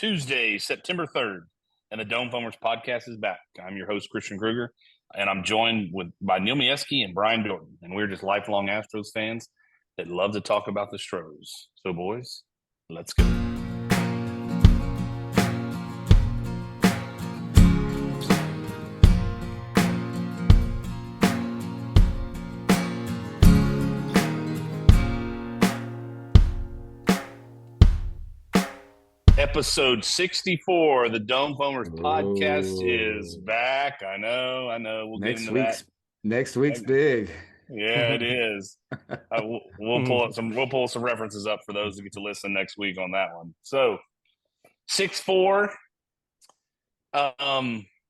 Tuesday, September 3rd, and the Dome Foamers podcast is back. I'm your host, Christian Kruger, and I'm joined by Neil Mieski and Brian Jordan, and we're just lifelong Astros fans that love to talk about the Stros. So, boys, let's go. Episode 64, the Dome Foamers podcast is back. I know. We'll get into that. Next week's big. Yeah, it is. We'll pull some references up for those that get to listen next week on that one. So 6-4.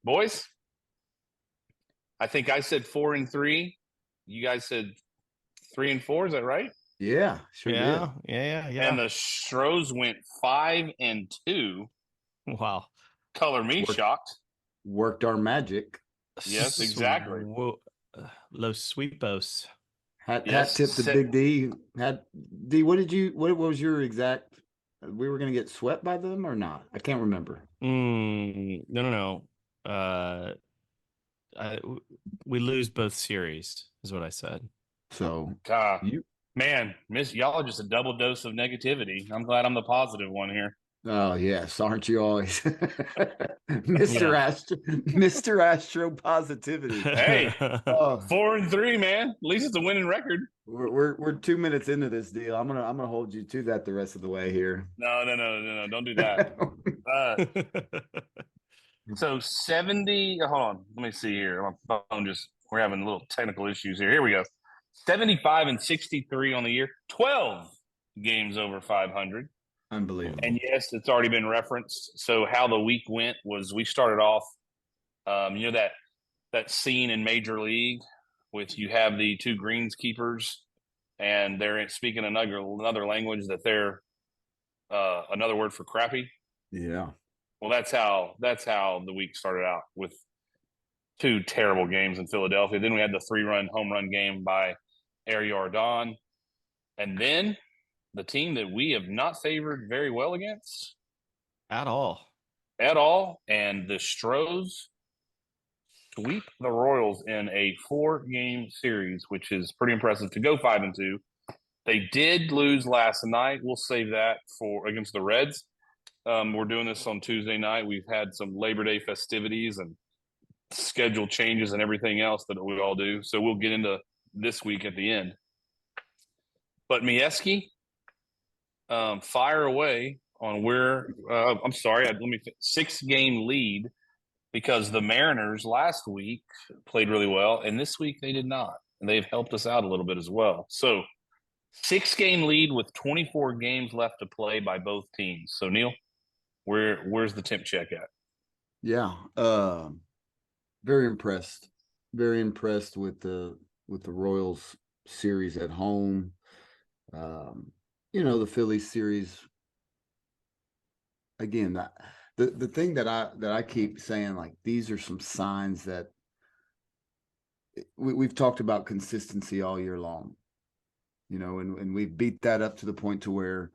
Boys, I think I said 4-3. You guys said 3-4. Is that right? Yeah, sure. Yeah. And the Stros went 5-2. Wow. Color me shocked. Worked our magic. Yes, exactly. Los Sweepos. Hat tip to Big D. D, what was your exact? We were going to get swept by them or not? I can't remember. No. We lose both series, is what I said. So y'all are just a double dose of negativity. I'm glad I'm the positive one here. Oh yes, aren't you always, Mr. Astro positivity? Hey, 4-3, man. At least it's a winning record. We're 2 minutes into this deal. I'm gonna hold you to that the rest of the way here. No, don't do that. So 70. Hold on, let me see here. My phone we're having little technical issues here. Here we go. 75-63 on the year. 12 games over 500. Unbelievable. And yes, it's already been referenced. So how the week went was we started off, that scene in Major League with you have the two greenskeepers and they're speaking another language that they're another word for crappy. Yeah. Well, that's how the week started out with two terrible games in Philadelphia. Then we had the 3-run home run game by Air Jordan. And then the team that we have not favored very well against. At all. And the Stros sweep the Royals in a 4-game series, which is pretty impressive to go 5-2. They did lose last night. We'll save that for against the Reds. We're doing this on Tuesday night. We've had some Labor Day festivities and schedule changes and everything else that we all do. So we'll get into this week at the end. But Mieski, fire away on where 6-game lead, because the Mariners last week played really well, and this week they did not. And they've helped us out a little bit as well. So 6-game lead with 24 games left to play by both teams. So Neil, where's the temp check at? Yeah. Very impressed. Very impressed with the Royals series at home. The Phillies series. Again, the thing that I keep saying, like, these are some signs that we've talked about consistency all year long. And we've beat that up to the point to where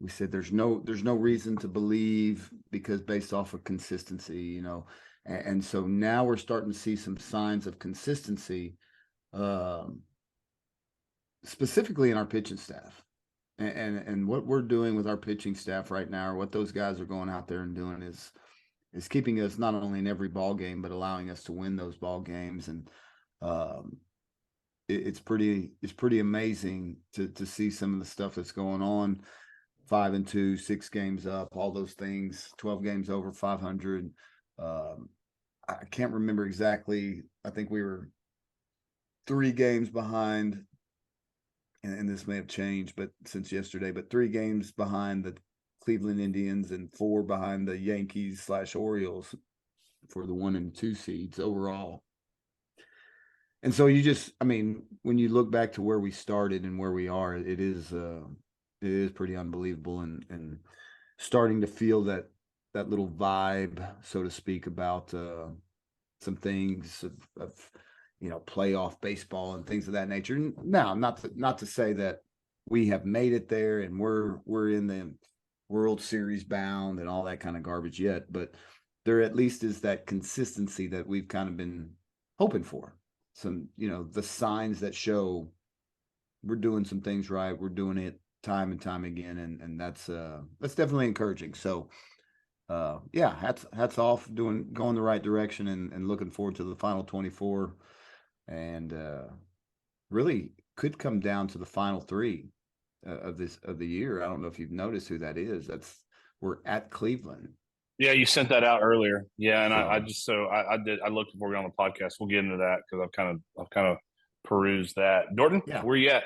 we said there's no reason to believe, because based off of consistency, and so now we're starting to see some signs of consistency, specifically in our pitching staff, and what we're doing with our pitching staff right now, or what those guys are going out there and doing is keeping us not only in every ball game, but allowing us to win those ball games. And it's pretty amazing to see some of the stuff that's going on. 5-2, 6 games up, all those things, 12 games over 500. I can't remember exactly. I think we were 3 games behind, and this may have changed, but since yesterday, but 3 games behind the Cleveland Indians and 4 behind the Yankees/Orioles for the 1 and 2 seeds overall. And so when you look back to where we started and where we are, it is pretty unbelievable, and starting to feel that little vibe, so to speak, about some things of playoff baseball and things of that nature. Now, not to say that we have made it there and we're in the World Series bound and all that kind of garbage yet, but there at least is that consistency that we've kind of been hoping for. Some, the signs that show we're doing some things right. We're doing it time and time again, and that's definitely encouraging. So yeah, hats off, going the right direction, and looking forward to the final 24, and really could come down to the final three of the year. I don't know if you've noticed who that is. We're at Cleveland. Yeah, you sent that out earlier. Yeah, and So- I did. I looked before we got on the podcast. We'll get into that because I've kind of perused that. Dorton, Yeah. where you at?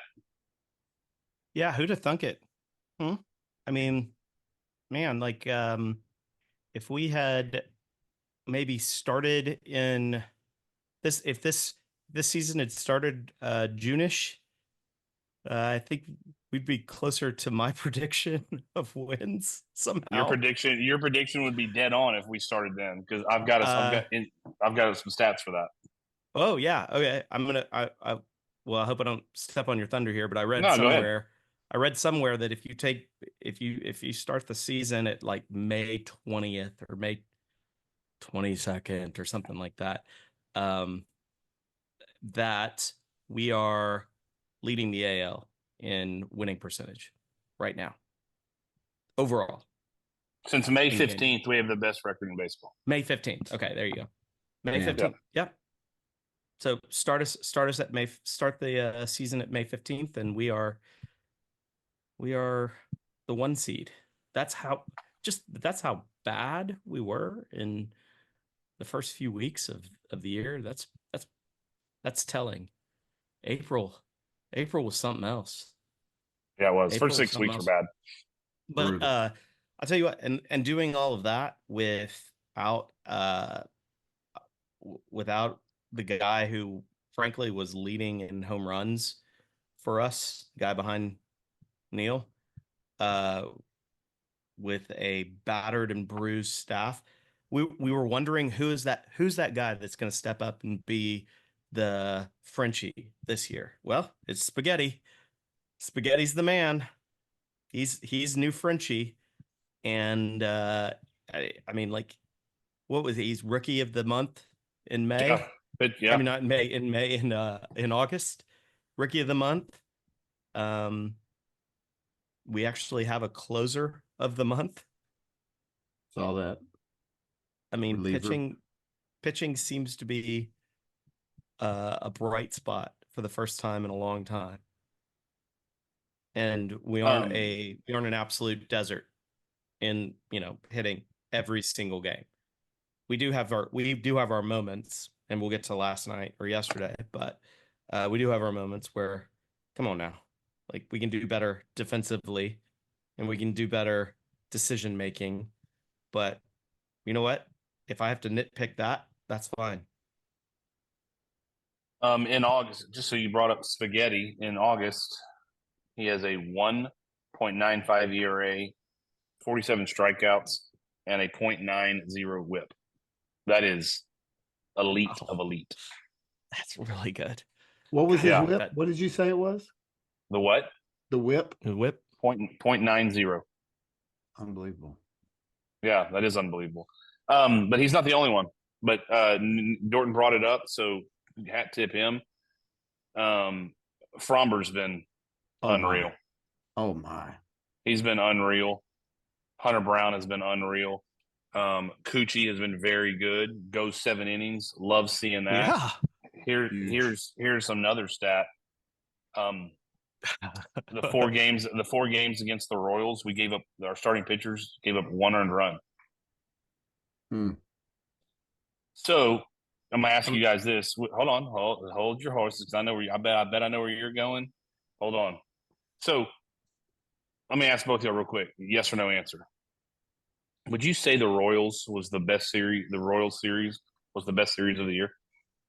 Yeah, who'd have thunk it? I mean, man, like if we had maybe started in if this season had started June-ish, I think we'd be closer to my prediction of wins somehow. Your prediction would be dead on if we started then, because I've got some stats for that. Oh yeah, okay. Well, I hope I don't step on your thunder here, but I read No, go ahead. somewhere that if you start the season at like May 20th or May 22nd or something like that, that we are leading the AL in winning percentage right now. Overall. Since May 15th, we have the best record in baseball. May 15th. Okay, there you go. May Yeah. 15th. Yep. So start the season at May 15th, and we are the 1 seed. That's how bad we were in the first few weeks of the year. That's telling. April was something else. Yeah, it was. April First 6 was weeks were something bad. But Brutal. I'll tell you what, and doing all of that without the guy who frankly was leading in home runs for us, the guy behind Neil, with a battered and bruised staff. We were wondering who's that guy that's going to step up and be the Frenchie this year. Well, it's Spaghetti. Spaghetti's the man. He's new Frenchie, and I mean, like, what was he? He's rookie of the month in May. Yeah, but yeah, I mean, not in May. In August, rookie of the month. We actually have a closer of the month. Saw that. I mean, Reliever. pitching seems to be a bright spot for the first time in a long time, and we aren't an absolute desert in hitting every single game. We do have our moments, and we'll get to last night or yesterday, but we do have our moments where, come on now, like, we can do better defensively, and we can do better decision making. But you know what? If I have to nitpick that, that's fine. in August, just so you brought up Spaghetti, in August, he has a 1.95 ERA, 47 strikeouts, and a .90 WHIP. That is elite of elite. That's really good. What was his Yeah. whip? What did you say it was? The what? The whip? The whip. .90. Unbelievable. Yeah, that is unbelievable. But he's not the only one. But Dorton brought it up, so hat tip him. Fromber's been unreal. Oh my. He's been unreal. Hunter Brown has been unreal. Coochie has been very good. Goes 7 innings. Love seeing that. Yeah. Here's another stat. The 4 games against the Royals, we gave up, our starting pitchers gave up 1 earned run. So I'm gonna ask you guys this. Hold on, hold your horses. I bet I know where you're going. Hold on. So let me ask both of y'all real quick. Yes or no answer. Would you say the Royals was the best series? The Royals series was the best series of the year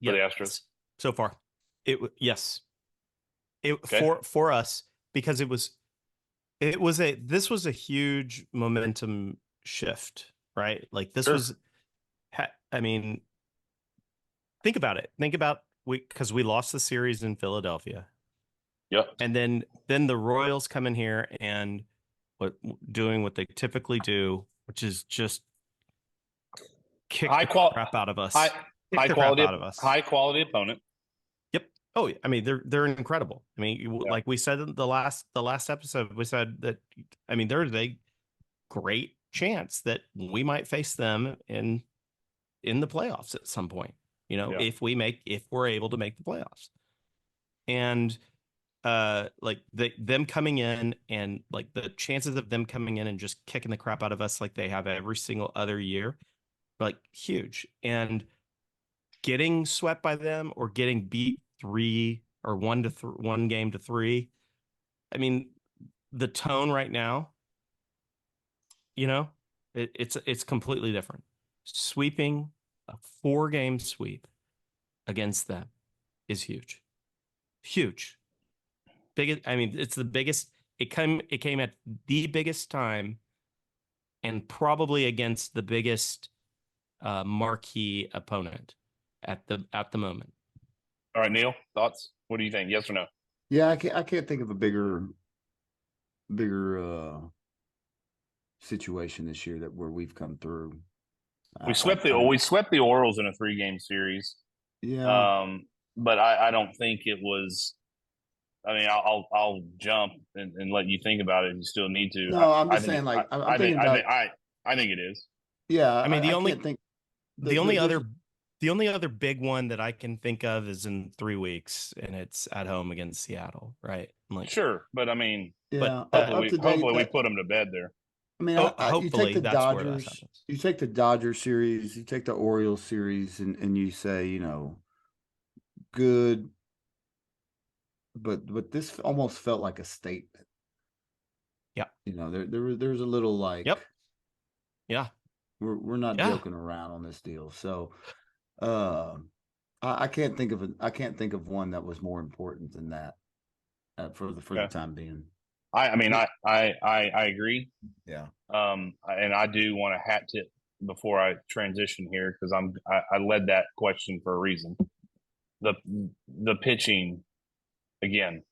for the Astros so far? Yes. Okay. For us, because this was a huge momentum shift, right? Like, this Sure. was, I mean, think about it. Because we lost the series in Philadelphia. Yep. And then the Royals come in here and doing what they typically do, which is just kick High the qual- crap out of us. high- Kick high the quality, crap out of us. high quality opponent. Yep. Oh, I mean, they're incredible. I mean, Yeah. like we said in the last episode, we said that, I mean, there's a great chance that we might face them in the playoffs at some point. You know, Yeah. if we're able to make the playoffs, and like them coming in, and like the chances of them coming in and just kicking the crap out of us like they have every single other year, like huge. And getting swept by them or getting beat 3 or 1 game to 3, I mean, the tone right now, you know, it's completely different. Sweeping a 4-game sweep against them is huge. I mean, it's the biggest. It came at the biggest time, and probably against the biggest marquee opponent at the moment. All right, Neil, thoughts? What do you think? Yes or no? Yeah, I can't think of a bigger situation this year where we've come through. We swept the Orioles in a 3-game series. Yeah. But I don't think it was. I mean, I'll jump and let you think about it if you still need to. No, I'm I just think- saying, like, I I'm thinking think about. I think it is. Yeah, I mean, I can't think. the only other big one that I can think of is in 3 weeks, and it's at home against Seattle, right? Like, Sure, but I mean, Yeah, hopefully up to date, we put them to bed there. I mean, you hopefully take the that's where that Dodgers, happens. you take the Dodgers series, you take the Orioles series, and you say, you know, good, but this almost felt like a statement. Yep. You know, there's a little like, Yep. Yeah. we're not Yeah. joking around on this deal. So, I can't think of one that was more important than that for the time being. I mean, I agree. Yeah. And I do want a hat tip before I transition here because I led that question for a reason. The pitching again.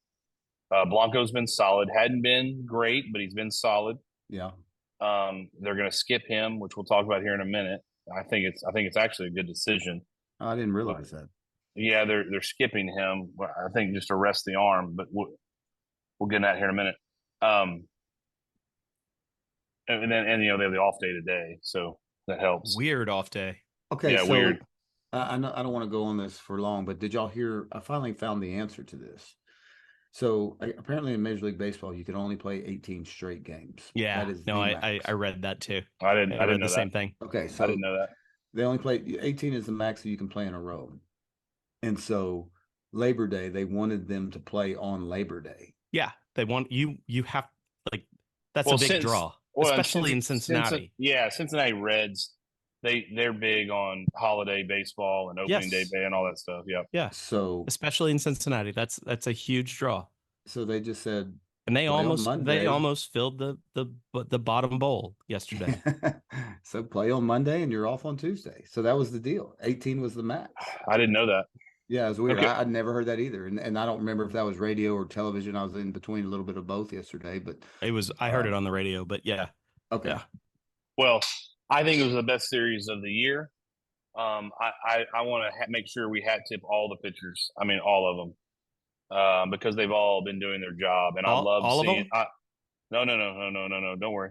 Blanco's been solid. Hadn't been great, but he's been solid. Yeah. They're going to skip him, which we'll talk about here in a minute. I think it's actually a good decision. I didn't realize that. Yeah, they're skipping him. I think just to rest the arm, but we'll get into that here in a minute. And then you know they have the off day today, so that helps. Weird off day. Okay, Yeah, so weird. I know I don't want to go on this for long, but did y'all hear? I finally found the answer to this. So apparently in Major League Baseball, you can only play 18 straight games. Yeah. That is No, the I max. read that too. I didn't read know the same that. thing. Okay, I so didn't know that. they only play 18 is the max that you can play in a row. And so Labor Day, they wanted them to play on Labor Day. Yeah, they want you have, like, that's Well, a big since- draw, Well, and especially in Cincinnati. Cincinnati Reds. They're big on holiday baseball and opening Yes. day and all that stuff. Yeah. Yeah, So especially in Cincinnati. That's a huge draw. they just said, And they Play on almost Monday. filled the bottom bowl yesterday. so play on Monday and you're off on Tuesday. So that was the deal. 18 was the max. I didn't know that. Yeah, it was weird. Okay. I'd never heard that either. And I don't remember if that was radio or television. I was in between a little bit of both yesterday, but I heard it on the radio, but yeah. okay. Yeah. Well, I think it was the best series of the year. I want to make sure we hat tip all the pitchers. I mean, all of them, because they've all been doing their job, and I love all of seeing. them? No. Don't worry.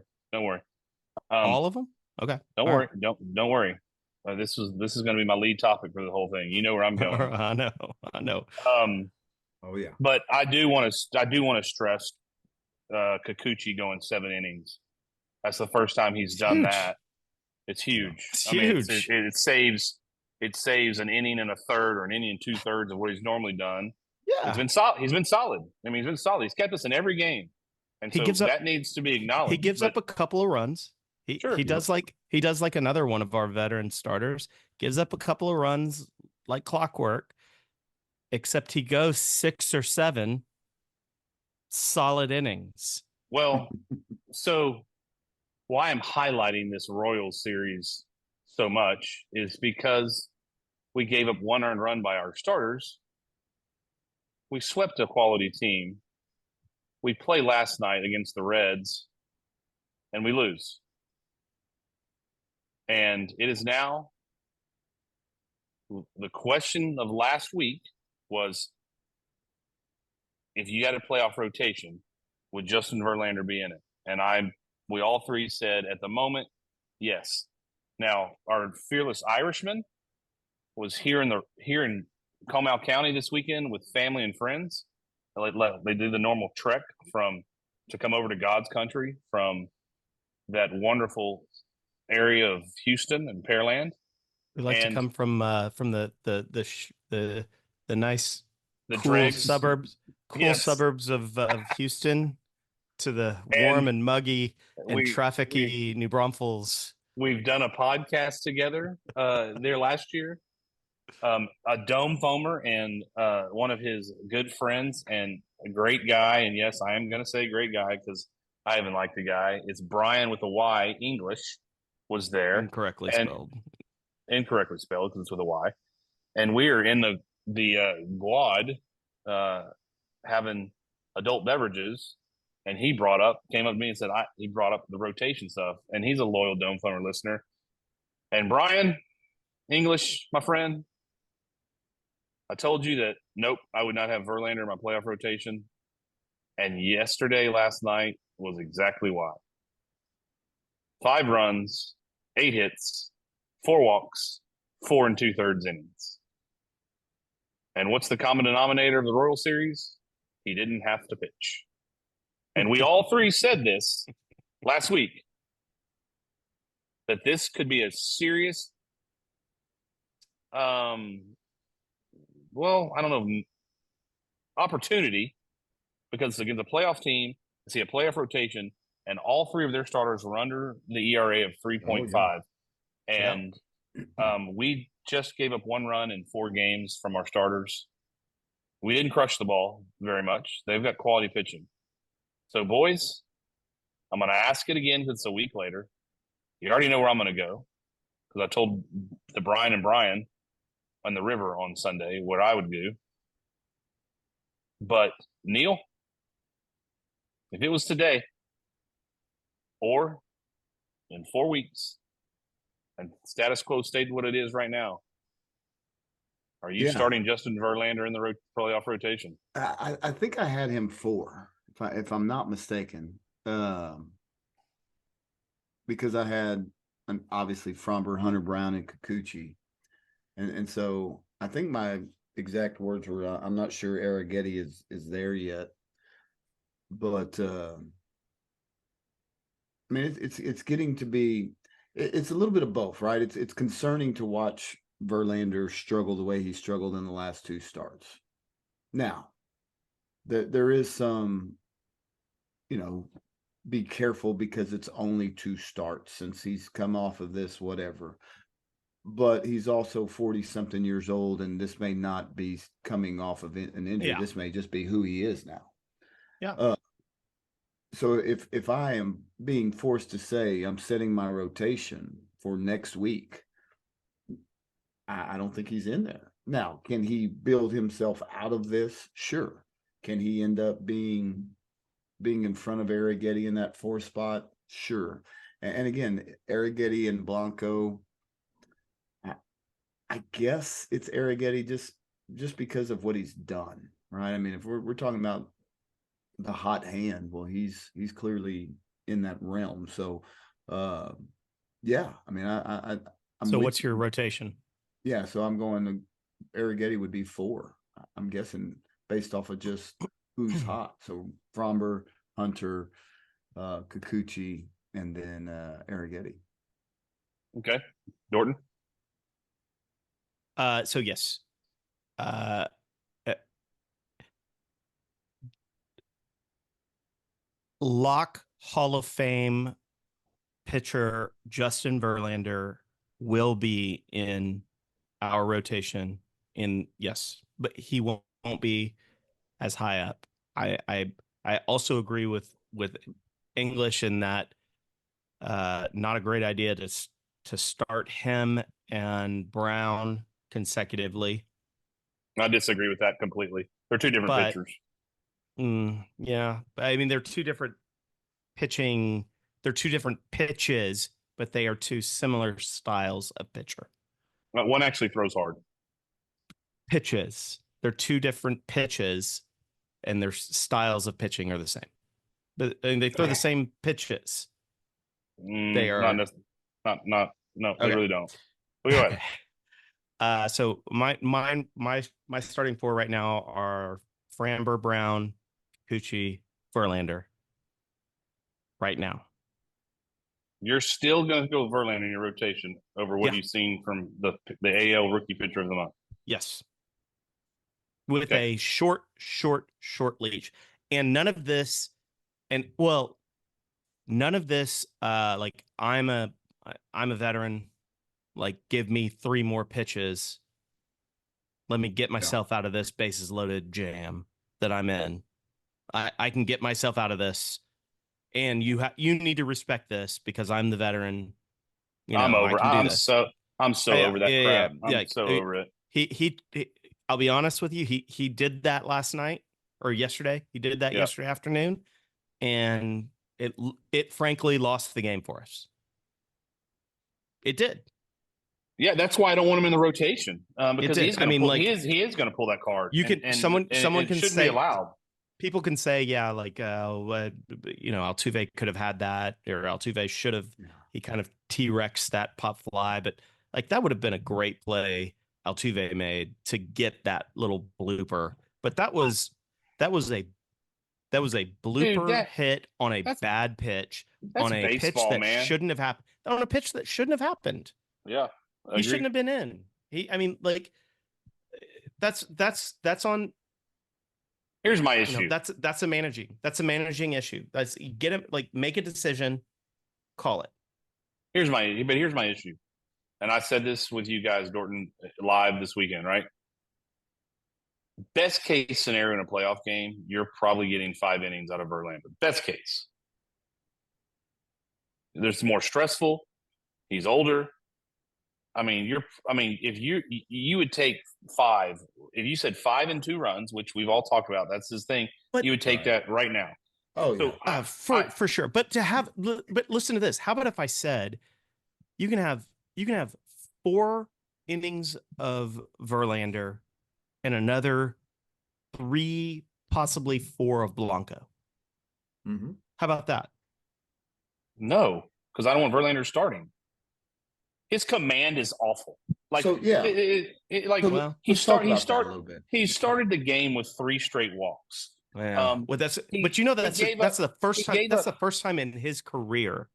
All of them? Okay. Don't All worry. Don't worry. This is going to be my lead topic for the whole thing. You know where I'm going. I know. Oh yeah. But I do want to stress Kikuchi going 7 innings. That's the first time he's done Huge. that. It's huge. It's I mean, huge. it saves an inning and a third or an inning and 2/3 of what he's normally done. Yeah. He's been solid. He's been solid. I mean, he's been solid. He's kept us in every game, and He so gives up- that needs to be acknowledged. He gives up a couple of runs. Sure. He does like another one of our veteran starters. Gives up a couple of runs like clockwork, except he goes 6 or 7 solid innings. Well, so why I'm highlighting this Royals series so much is because we gave up 1 earned run by our starters. We swept a quality team. We played last night against the Reds, and we lose. And it is now the question of last week was, if you got a playoff rotation, would Justin Verlander be in it? And we all three said at the moment, yes. Now, our fearless Irishman was here in Comal County this weekend with family and friends. They did the normal trek to come over to God's country from that wonderful area of Houston and Pearland. We like to come from the nice the cool dregs suburbs Yes. suburbs of Houston to the warm and muggy and trafficy New Braunfels. We've done a podcast together there last year. A dome foamer and one of his good friends and a great guy. And yes, I am going to say great guy because I haven't liked the guy. It's Brian with a Y, English, was there. Incorrectly spelled because it's with a Y. And we are in the quad having adult beverages. And he came up to me and said, he brought up the rotation stuff. And he's a loyal Dome Foamer listener. And Brian, English, my friend, I told you that, nope, I would not have Verlander in my playoff rotation. And last night, was exactly why. 5 runs, 8 hits, 4 walks, 4 2/3 innings. And what's the common denominator of the Royal Series? He didn't have to pitch. And we all three said this last week, that this could be a serious, I don't know, opportunity, because against a playoff team, see a playoff rotation, and all 3 of their starters were under the ERA of 3.5. And we just gave up 1 run in 4 games from our starters. We didn't crush the ball very much. They've got quality pitching. So, boys, I'm going to ask it again because it's a week later. You already know where I'm going to go, because I told the Brian and Brian on the river on Sunday what I would do. But, Neil, if it was today or in 4 weeks and status quo stayed what it is right now, are you starting Justin Verlander in the playoff rotation? I think I had him 4, if I'm not mistaken, because I had obviously Fromber, Hunter Brown, and Kikuchi, and so I think my exact words were, I'm not sure Arrighetti is there yet, but I mean it's getting to be, it's a little bit of both, right? It's concerning to watch Verlander struggle the way he struggled in the last 2 starts. Now, there is some, be careful because it's only 2 starts since he's come off of this, whatever. But he's also 40-something years old, and this may not be coming off of an injury. Yeah. This may just be who he is now. Yeah. So if I am being forced to say I'm setting my rotation for next week, I don't think he's in there. Now, can he build himself out of this? Sure. Can he end up being in front of Arrighetti in that 4 spot? Sure. And again, Arrighetti and Blanco, I guess it's Arrighetti just because of what he's done, right? I mean, if we're talking about the hot hand, well, he's clearly in that realm. So, yeah, I mean, I'm so what's your rotation? Yeah, so I'm going to Arrighetti would be 4. I'm guessing based off of just who's hot. So Fromber, Hunter, Kikuchi, and then Arrighetti. Okay, Norton. So yes, lock Hall of Fame pitcher Justin Verlander will be in our rotation. But he won't be as high up. I also agree with English in that not a great idea to start him and Brown consecutively. I disagree with that completely. They're 2 different pitchers. Yeah, I mean, they're 2 different pitching they're two different pitches, but they are two similar styles of pitcher. One actually throws hard. Pitches. They're two different pitches, and their styles of pitching are the same. But and they throw the same pitches. They are not. No, they Okay. really don't. But go ahead. So my starting four right now are Framber, Brown, Kikuchi, Verlander. Right now. You're still going to go with Verlander in your rotation over what Yeah. you've seen from the AL Rookie Pitcher of the Month. Yes. With Okay. a short leash. And none of this, like I'm a veteran, like give me 3 more pitches. Let me get myself out of this bases loaded jam that I'm in. I can get myself out of this. And you need to respect this because I'm the veteran. You know, I'm over. I can do this. I'm so over that crap. I'm so over it. He I'll be honest with you. He did that last night or yesterday. He did that yesterday afternoon, and it frankly lost the game for us. It did. Yeah, that's why I don't want him in the rotation because he is going to pull that card. You can someone can shouldn't say be allowed. People can say, yeah, like, Altuve could have had that, or Altuve should have. He kind of T-Rex that pop fly, but like that would have been a great play Altuve made to get that little blooper. But that was a blooper hit on a bad pitch on a pitch that shouldn't have happened. On a pitch that shouldn't have happened. Yeah, he shouldn't have been in. That's on. Here's my issue. That's a managing issue. That's get him, like, make a decision, call it. Here's my issue. And I said this with you guys, Dorton, live this weekend, right? Best case scenario in a playoff game, you're probably getting 5 innings out of Verlander. Best case. There's more stressful. He's older. If you would take 5, if you said 5 and 2 runs, which we've all talked about, that's his thing. But, you would take that right now. Oh, so, for sure. But listen to this. How about if I said you can have 4 innings of Verlander and another 3, possibly 4 of Blanco. Mm-hmm. How about that? No, because I don't want Verlander starting. His command is awful. Like, so, yeah. He started the game with 3 straight walks. Yeah. That's the first time. That's the first time in his career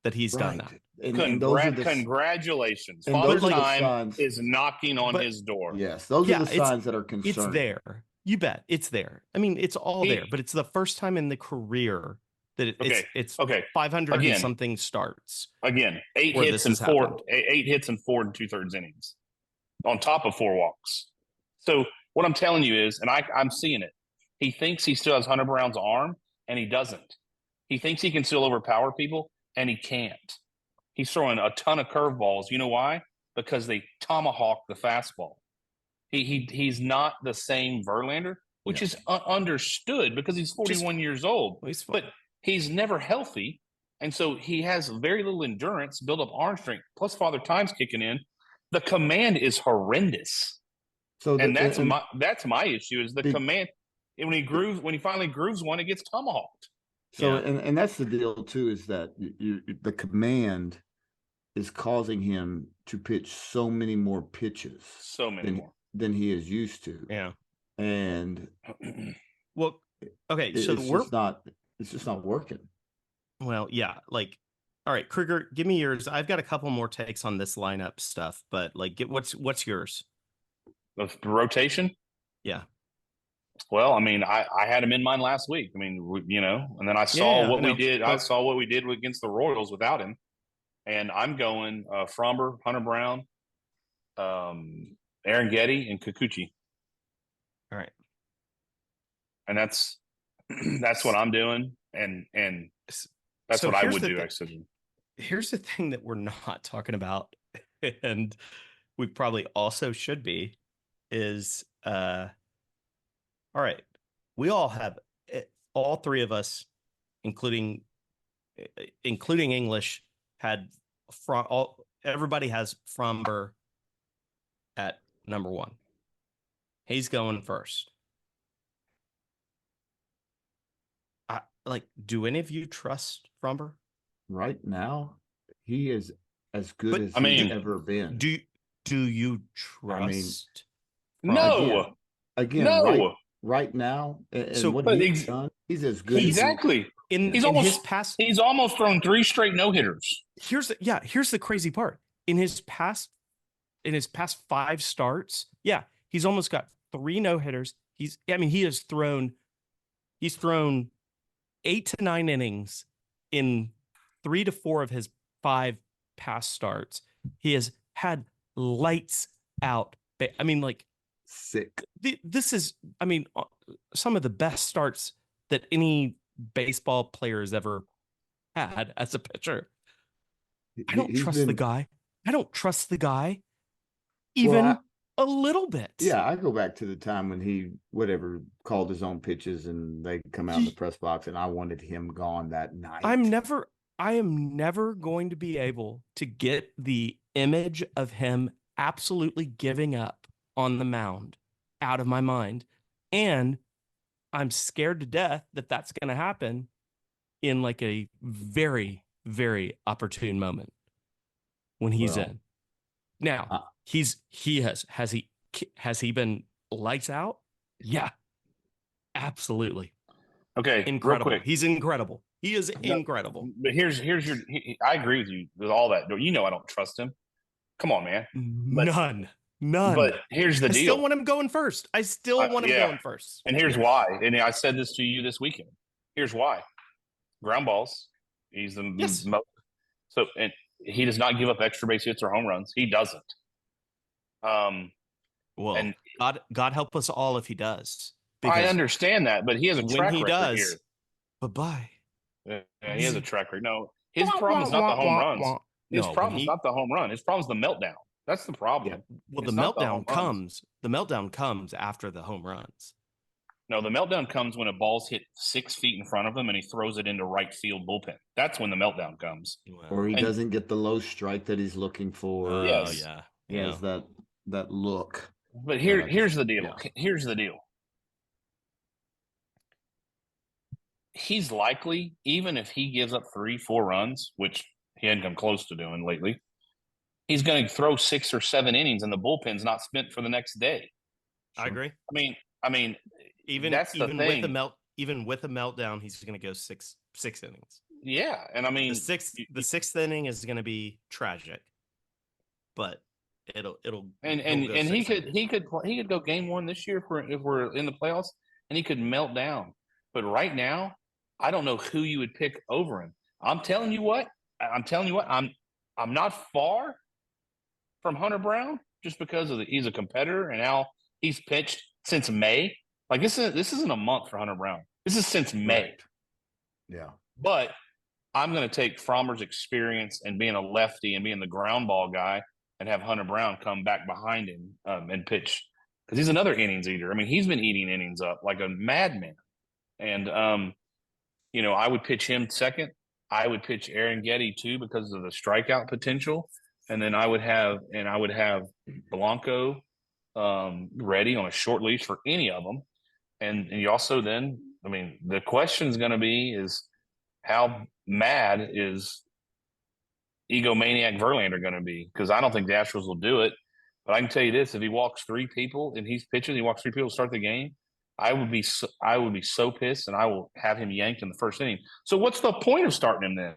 that he's done that. Congratulations. Father Time is knocking on his door. Yes, those are the signs that are concerning. It's there. You bet. It's there. I mean, it's all there, but it's the first time in the career that it's 500 and something starts. Again, 8 hits and 4 2/3 innings on top of 4 walks. So what I'm telling you is, and I'm seeing it, he thinks he still has Hunter Brown's arm, and he doesn't. He thinks he can still overpower people, and he can't. He's throwing a ton of curveballs. You know why? Because they tomahawk the fastball. He's not the same Verlander, which is understood because he's 41 years old. But he's never healthy, and so he has very little endurance, build up arm strength, plus Father Time's kicking in. The command is horrendous. So that's my issue is the command. When he finally grooves one, it gets tomahawked. So and that's the deal too, is that the command is causing him to pitch so many more pitches, than he is used to. Yeah, and well, okay, so it's just not working. Well, yeah, like, all right, Krieger, give me yours. I've got a couple more takes on this lineup stuff, but like, what's yours? The rotation? Yeah. Well, I mean, I had him in mind last week. I mean, and then I saw what we did. I saw what we did against the Royals without him, and I'm going Framber, Hunter Brown, Aaron Getty, and Kikuchi. All right, and that's what I'm doing, and that's what I would do. Actually, here's the thing that we're not talking about, and we probably also should be, is all right, we all have, all 3 of us, including including English, had everybody has Fromber at number 1. He's going first. Do any of you trust Fromber? Right now, he is as good But, as I mean, he's ever been. Do you trust? No, Again, no. right now, and So- what But he's done, he's as good as exactly. in He's in his almost past he's almost thrown 3 straight no hitters. here's the crazy part. In his past 5 starts, he's almost got 3 no-hitters. He's thrown 8 to 9 innings in 3 to 4 of his 5 past starts. He has had lights out. sick. This is, some of the best starts that any baseball player has ever had as a pitcher. I don't He's trust the been- guy. I don't trust the guy even a little bit. Yeah, I go back to the time when he called his own pitches and they come out in the press box, and I wanted him gone that night. I am never going to be able to get the image of him absolutely giving up on the mound out of my mind. And I'm scared to death that that's going to happen in like a very, very opportune moment when he's Well, in. Now, has he been lights out? Yeah, absolutely. Okay, Incredible. real quick. He's incredible. He is No, incredible. But here's your. I agree with you with all that. You know I don't trust him. Come on, man. None. But here's the I deal. still want him going first. I still want him yeah. going first. And here's why. And I said this to you this weekend. Here's why. Ground balls. He's the Yes. most. So, and he does not give up extra base hits or home runs. He doesn't. Well, and God help us all if he does. I understand that, but he has a when track he record does, here. bye-bye. Yeah, he has a track record. No, his problem is not the home runs. His No, problem is not the home run. His problem is the meltdown. That's the problem. Well, It's the not the meltdown home runs. comes. The meltdown comes after the home runs. No, the meltdown comes when a ball's hit 6 feet in front of him and he throws it into right field bullpen. That's when the meltdown comes. or he And- doesn't get the low strike that he's looking for. Oh Yes. yeah. He has that look. But Yeah, here's the deal. yeah. Here's the deal. He's likely, even if he gives up 3-4 runs, which he hadn't come close to doing lately, he's going to throw 6 or 7 innings, and the bullpen's not spent for the next day. I agree. I mean, Even that's the with thing. even with a meltdown, he's going to go six innings. Yeah, and I mean, The sixth inning is going to be tragic, but it'll and he'll go he 6 could innings. he could go game 1 this year if we're in the playoffs, and he could melt down. But right now, I don't know who you would pick over him. I'm telling you what. I'm not far from Hunter Brown just because he's a competitor and how he's pitched since May. Like this isn't a month for Hunter Brown. This is since May. Right. Yeah. But I'm going to take Frommer's experience and being a lefty and being the ground ball guy and have Hunter Brown come back behind him and pitch because he's another innings eater. I mean, he's been eating innings up like a madman. And, I would pitch him second. I would pitch Aaron Getty too because of the strikeout potential. And then I would have Blanco ready on a short leash for any of them. And you also then, the question is going to be is how mad is egomaniac Verlander going to be? Because I don't think the Astros will do it. But I can tell you this: if he walks 3 people and he's pitching, he walks 3 people to start the game. I would be so pissed, and I will have him yanked in the first inning. So what's the point of starting him then?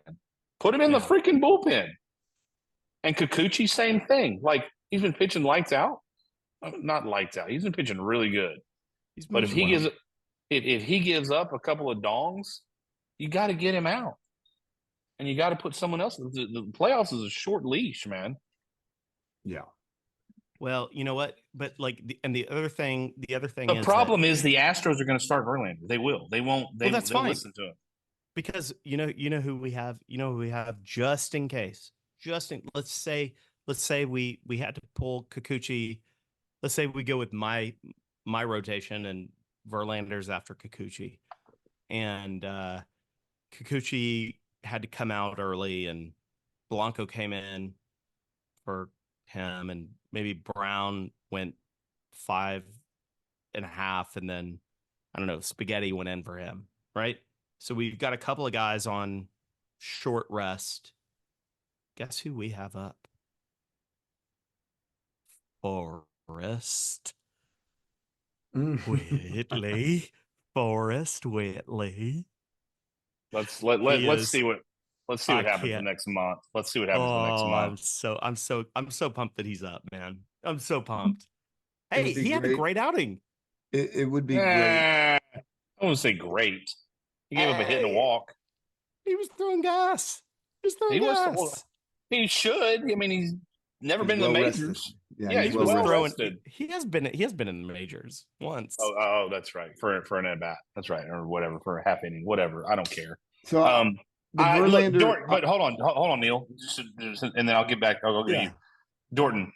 Put him in the freaking bullpen. And Kikuchi, same thing. Like he's been pitching lights out, not lights out. He's been pitching really good. But if he gives up a couple of dongs, you got to get him out, and you got to put someone else. The playoffs is a short leash, man. Yeah. Well, you know what? But the other thing The problem is the Astros are going to start Verlander. They will. They won't. That's they'll fine. listen to him because you know who we have. You know who we have just in case. Let's say we had to pull Kikuchi. Let's say we go with my rotation and Verlander's after Kikuchi, and Kikuchi had to come out early, and Blanco came in for him, and maybe Brown went 5.5, and then I don't know, Spaghetti went in for him, right? So we've got a couple of guys on short rest. Guess who we have up? Forrest Whitley. Forrest Whitley. Let's He let's is- see what I happens the can't- next month. Let's see what happens the next Oh, month. I'm so pumped that he's up, man. I'm so pumped. It Hey, would be he had a great. great outing. It would be great. I wouldn't say great. He gave up a hit and a Hey. walk. He was throwing gas. He was throwing He was. gas. Well, he should. I mean, he's never He's been to the well majors. rested. Yeah, Yeah, he's he's was well throwing. rested. He has been in the majors once. Oh, that's right. For an at bat. That's right, or whatever, for a half inning, whatever. I don't care. So the Look, Verlander, Dorton, but hold on, Neil, and then I'll get back. I'll go get yeah. you, Dorton.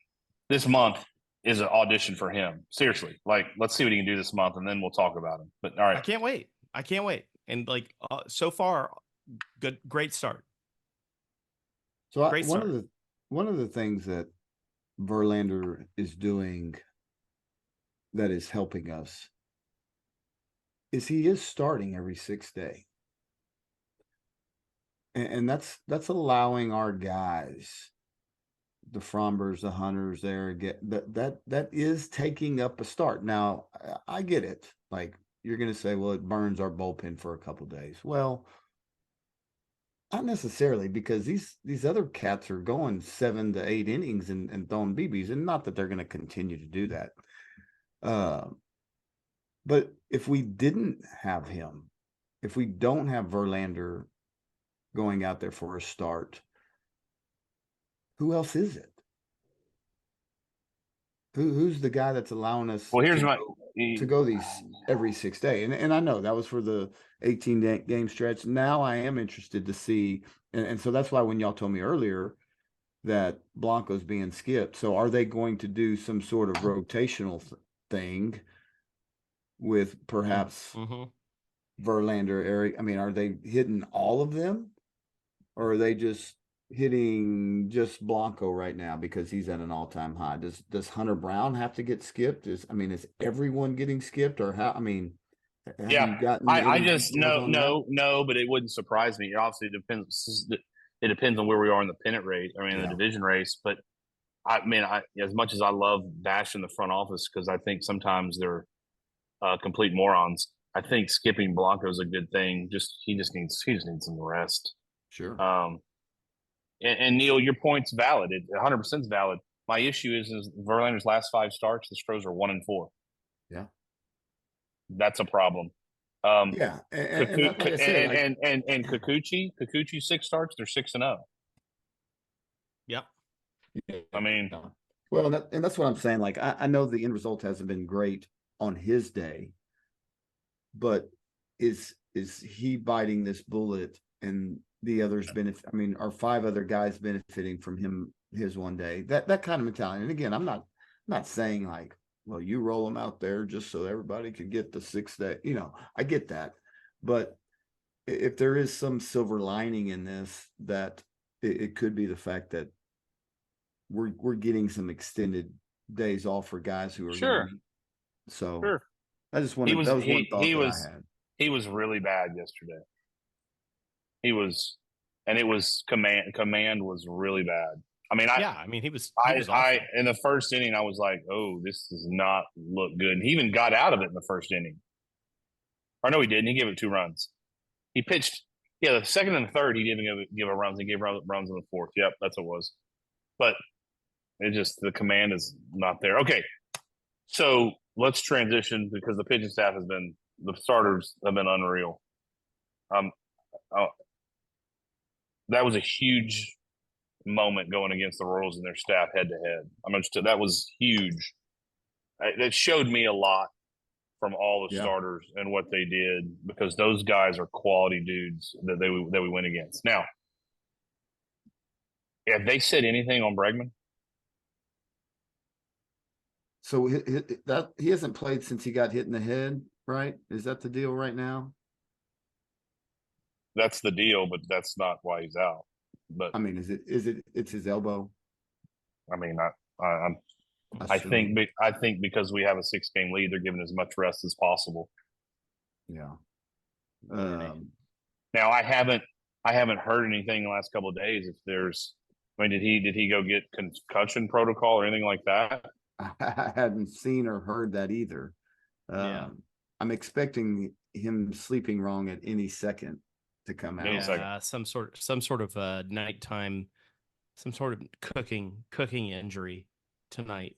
This month is an audition for him. Seriously, like let's see what he can do this month, and then we'll talk about him. But all I right, can't wait. And like so far, great start. So Great one start. of the things that Verlander is doing that is helping us is he is starting every 6th day. And that's allowing our guys, the Frombers, the Hunters there, get that is taking up a start. Now, I get it. Like you're gonna say, well, it burns our bullpen for a couple days. Well, not necessarily, because these other cats are going 7 to 8 innings and throwing BBs, and not that they're going to continue to do that. But if we didn't have him, if we don't have Verlander going out there for a start, who else is it? Who's the guy that's allowing us well, here's to go these every 6th day? And I know that was for the 18 game stretch. Now I am interested to see, and so that's why when y'all told me earlier that Blanco's being skipped, so are they going to do some sort of rotational thing with perhaps Verlander, Eric? I mean, are they hitting all of them, or are they just hitting just Blanco right now because he's at an all-time high? Does Hunter Brown have to get skipped? Is everyone getting skipped, or how? I mean, have you gotten I any just details on that? no, but it wouldn't surprise me. It obviously depends. It depends on where we are in the pennant race. I mean, in the division race. But I mean, as much as I love bashing the front office because I think sometimes they're complete morons. I think skipping Blanco is a good thing. He just needs some rest. Sure. And Neil, your point's valid. It 100% is valid. My issue is Verlander's last 5 starts, the Stros are 1-4. Yeah, that's a problem. Yeah, and like I said, and Kikuchi 6 starts, they're 6-0. Yep. I mean, well, and that's what I'm saying. Like, I know the end result hasn't been great on his day, but is he biting this bullet and the others benefit? I mean, are 5 other guys benefiting from him his one day? That kind of mentality. And again, I'm not saying like, well, you roll them out there just so everybody could get the 6th day. You know, I get that, but if there is some silver lining in this, that it could be the fact that we're getting some extended days off for guys who are sure. So sure. I just wanted that was one thought that I had. He was really bad yesterday. He was, and it was command was really bad. I mean, he was I in the first inning, I was like, oh, this does not look good. And he even got out of it in the first inning. Or no, he didn't. He gave it 2 runs. He pitched, the second and the third, he didn't give a runs. He gave runs in the fourth. Yep, that's what it was. But it just, the command is not there. Okay, so let's transition because the pitching staff the starters have been unreal. That was a huge moment going against the Royals and their staff head to head. I mean, that was huge. It showed me a lot from all the starters and what they did, because those guys are quality dudes that we went against. Now, have they said anything on Bregman? So that he hasn't played since he got hit in the head, right? Is that the deal right now? that's the deal, but that's not why he's out. But I mean, it's his elbow? I mean, I Assume. think because we have a 6-game lead, they're giving as much rest as possible. Yeah. Now I haven't heard anything the last couple of days. If there's, I mean, did he go get concussion protocol or anything like that? I hadn't seen or heard that either. Yeah. I'm expecting him sleeping wrong at any second to come Any out. second. Yeah, some sort of nighttime, some sort of cooking injury tonight.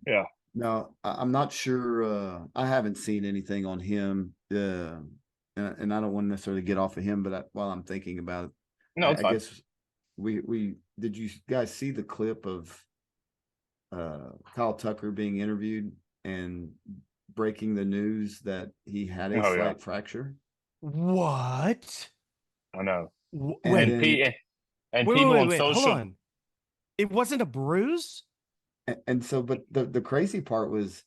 Yeah. No, I'm not sure. I haven't seen anything on him. And I don't want to necessarily get off of him, but while I'm thinking about it, No, it's I fine. guess we did you guys see the clip of Kyle Tucker being interviewed and breaking the news that he had a Oh, yeah. slight fracture? What? I know. And And then- people on Wait, social. hold on. It wasn't a bruise? And so, but the crazy part was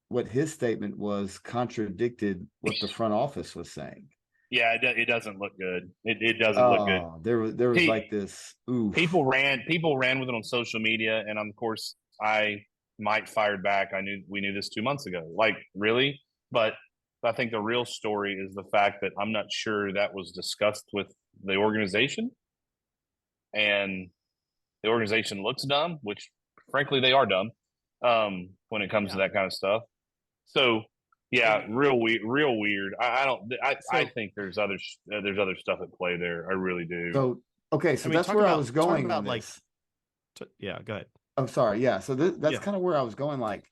what his statement was contradicted what the front office was saying. Yeah, it doesn't look good. It doesn't look good. There was He- like this. Ooh, People ran with it on social media, and of course Mike fired back. We knew this 2 months ago. Like, really? But I think the real story is the fact that I'm not sure that was discussed with the organization, and the organization looks dumb, which frankly they are dumb when it comes to that kind of stuff. So yeah, real weird. I think there's other stuff at play there. I really do. So okay, so I mean, that's talk where I about- was talk going about, on like, this. Yeah, go ahead. I'm sorry. Yeah. So that's Yeah. kind of where I was going. Like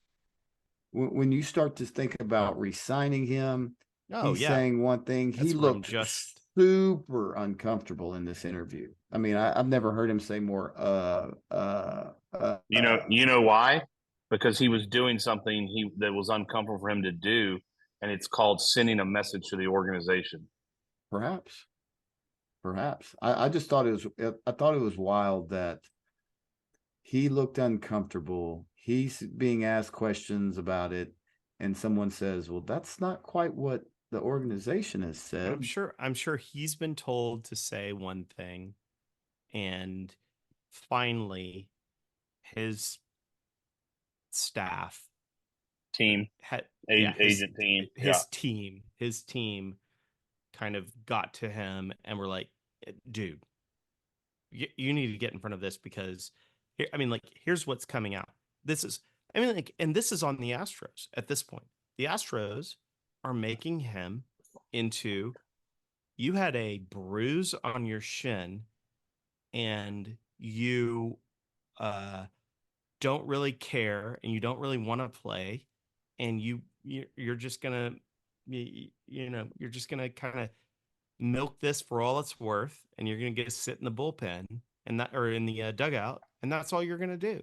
when you start to think about re-signing him, Oh, he's yeah. saying one thing. That's He where I'm looked just- super uncomfortable in this interview. I mean, I've never heard him say more. You know why? Because he was doing something that was uncomfortable for him to do, and it's called sending a message to the organization. Perhaps. I just thought I thought it was wild that he looked uncomfortable. He's being asked questions about it, and someone says, "Well, that's not quite what the organization has said." I'm sure he's been told to say one thing, and finally his staff Team, had agent team. his team kind of got to him and were like, dude, you need to get in front of this, because here's what's coming out. And this is on the Astros at this point. The Astros are making him into, you had a bruise on your shin and you don't really care and you don't really want to play, and you're just gonna you're just gonna kind of milk this for all it's worth, and you're gonna get to sit in the bullpen and that, or in the dugout, and that's all you're gonna do.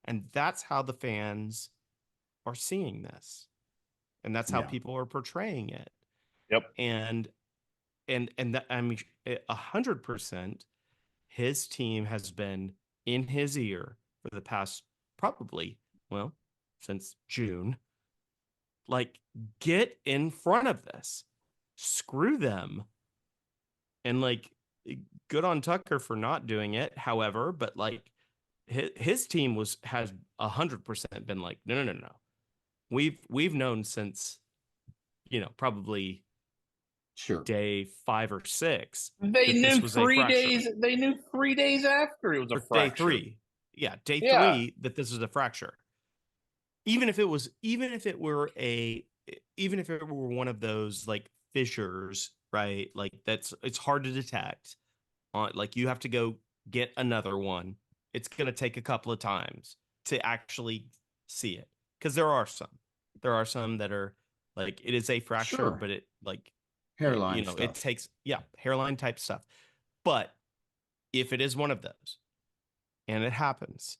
And that's how the fans are seeing this, and that's how Yeah. people are portraying it. Yep. And that, I mean, 100%, his team has been in his ear for the past probably, well, since June. Like, get in front of this. Screw them. And like, good on Tucker for not doing it. However, but like, his team has 100% been like, no. We've known since, probably Sure. day 5 or 6. They that knew this was a 3 fracture. days. They knew 3 days after it was a Or fracture. day 3. Yeah, day Yeah. 3 that this is a fracture. Even if it were one of those like fissures, right? Like it's hard to detect. Like you have to go get another one. It's going to take a couple of times to actually see it, because there are some that are like, it is a fracture, Sure. but it like Hairline stuff. it takes hairline type stuff. But if it is one of those and it happens,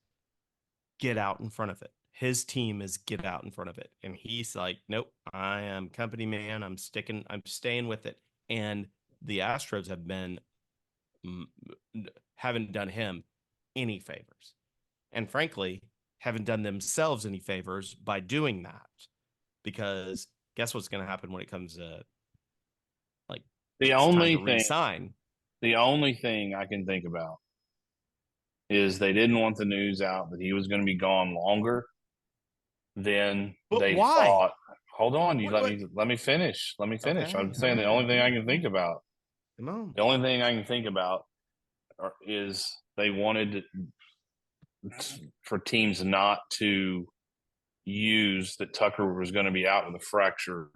get out in front of it. His team is get out in front of it, and he's like, nope, I am company man. I'm staying with it. And the Astros haven't done him any favors, and frankly haven't done themselves any favors by doing that, because guess what's going to happen when it comes to like The it's time only to thing, resign. the only thing I can think about is they didn't want the news out that he was going to be gone longer than But they why? thought. Hold on, you What? let me finish. Let me finish. Okay, I'm saying the only thing I can think about. come on. The only thing I can think about is they wanted for teams not to use that Tucker was going to be out with a fracture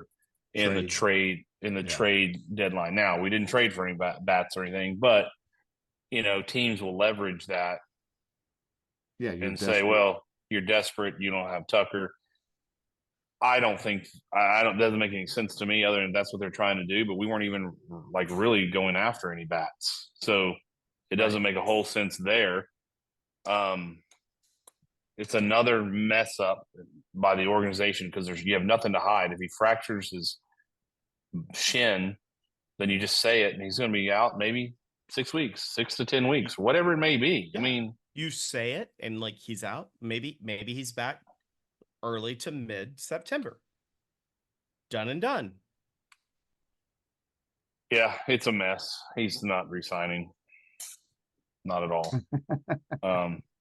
in the trade deadline. Now we didn't trade for any bats or anything, but teams will leverage that Yeah, you're and say, desperate. "Well, you're desperate. You don't have Tucker." I don't think I don't doesn't make any sense to me other than that's what they're trying to do. But we weren't even like really going after any bats, so it doesn't make a whole sense there. It's another mess up by the organization because you have nothing to hide. If he fractures his shin, then you just say it, and he's going to be out maybe 6 weeks, 6 to 10 weeks, whatever it may be. Yeah. I mean, You say it, and like he's out. Maybe he's back early to mid September. Done and done. yeah, it's a mess. He's not resigning, not at all.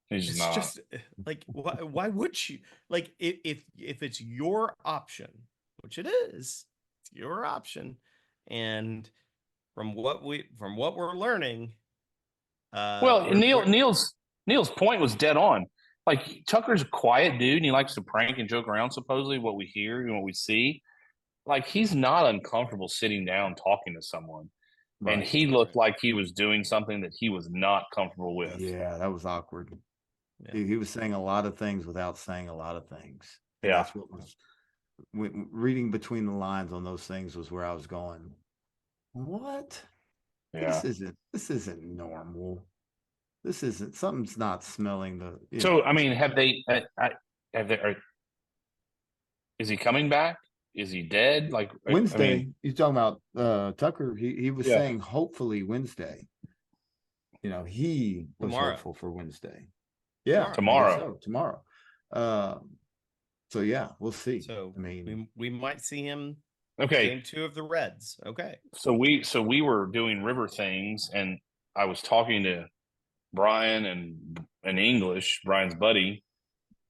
He's It's not. just like why would you like if it's your option, which it is, it's your option, and from what we're learning, Well, Neil's point was dead on. Like Tucker's a quiet dude, and he likes to prank and joke around. Supposedly, what we hear and what we see, like he's not uncomfortable sitting down talking to someone. And he looked like he was doing something that he was not comfortable with. Yeah, that was awkward. Yeah. He was saying a lot of things without saying a lot of things. And Yeah. that's what was reading between the lines on those things was where I was going. What? Yeah. This isn't normal. This isn't something's not smelling the. So I mean, have they? Is he coming back? Is he dead? Like Wednesday? I mean, you're talking about Tucker. He was saying hopefully Wednesday. He was hopeful for Wednesday. Yeah, tomorrow. Tomorrow. So yeah, we'll see. So I mean, we might see him. Okay. Game 2 of the Reds. Okay. So we were doing river things, and I was talking to Brian and English, Brian's buddy,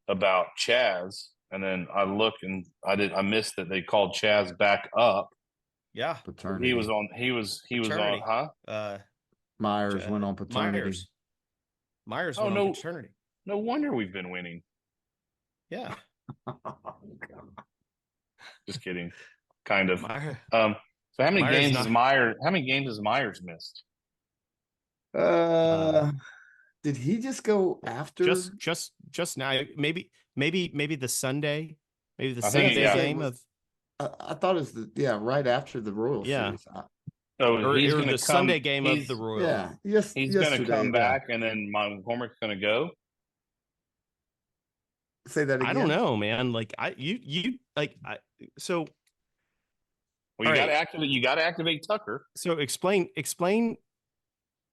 about Chaz, and then I looked and I missed that they called Chaz back up. Yeah, paternity. He was on, huh? Myers went on paternity. Myers went on paternity. No wonder we've been winning. Yeah. Just kidding. Kind of. Myers, So how many Myers games has Myers missed? Did he just go after just now? Maybe the Sunday, game was, of. I thought it was right after the Royals series. So he's going to Sunday game of the Royals. Yeah, yes, he's going to come back, and then McCormick's going to go. Say that again. I don't know, man. Like so. Well, you got to activate Tucker. So explain.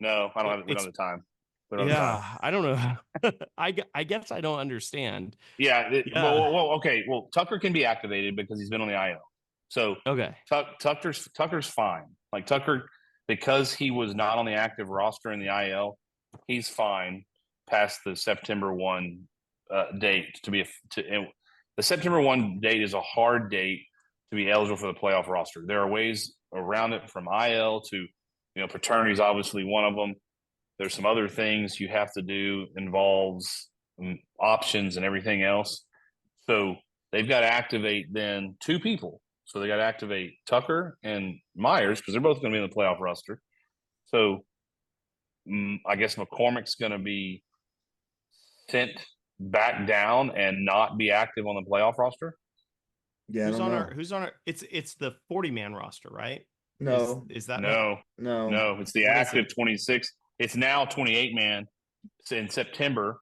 No, I don't have. We don't have the time. I don't know. I guess I don't understand. Yeah. Well, okay. Well, Tucker can be activated because he's been on the IL. So okay, Tucker's fine. Like Tucker, because he was not on the active roster in the IL, he's fine past the September 1 date the September 1 date is a hard date to be eligible for the playoff roster. There are ways around it from IL to, paternity is obviously one of them. There's some other things you have to do, involves options and everything else. So they've got to activate then 2 people. So they got to activate Tucker and Myers because they're both going to be in the playoff roster. So I guess McCormick's going to be sent back down and not be active on the playoff roster. Yeah, who's on our? It's the 40-man roster, right? No, is that no? It's the active 26. It's now 28 man. So in September,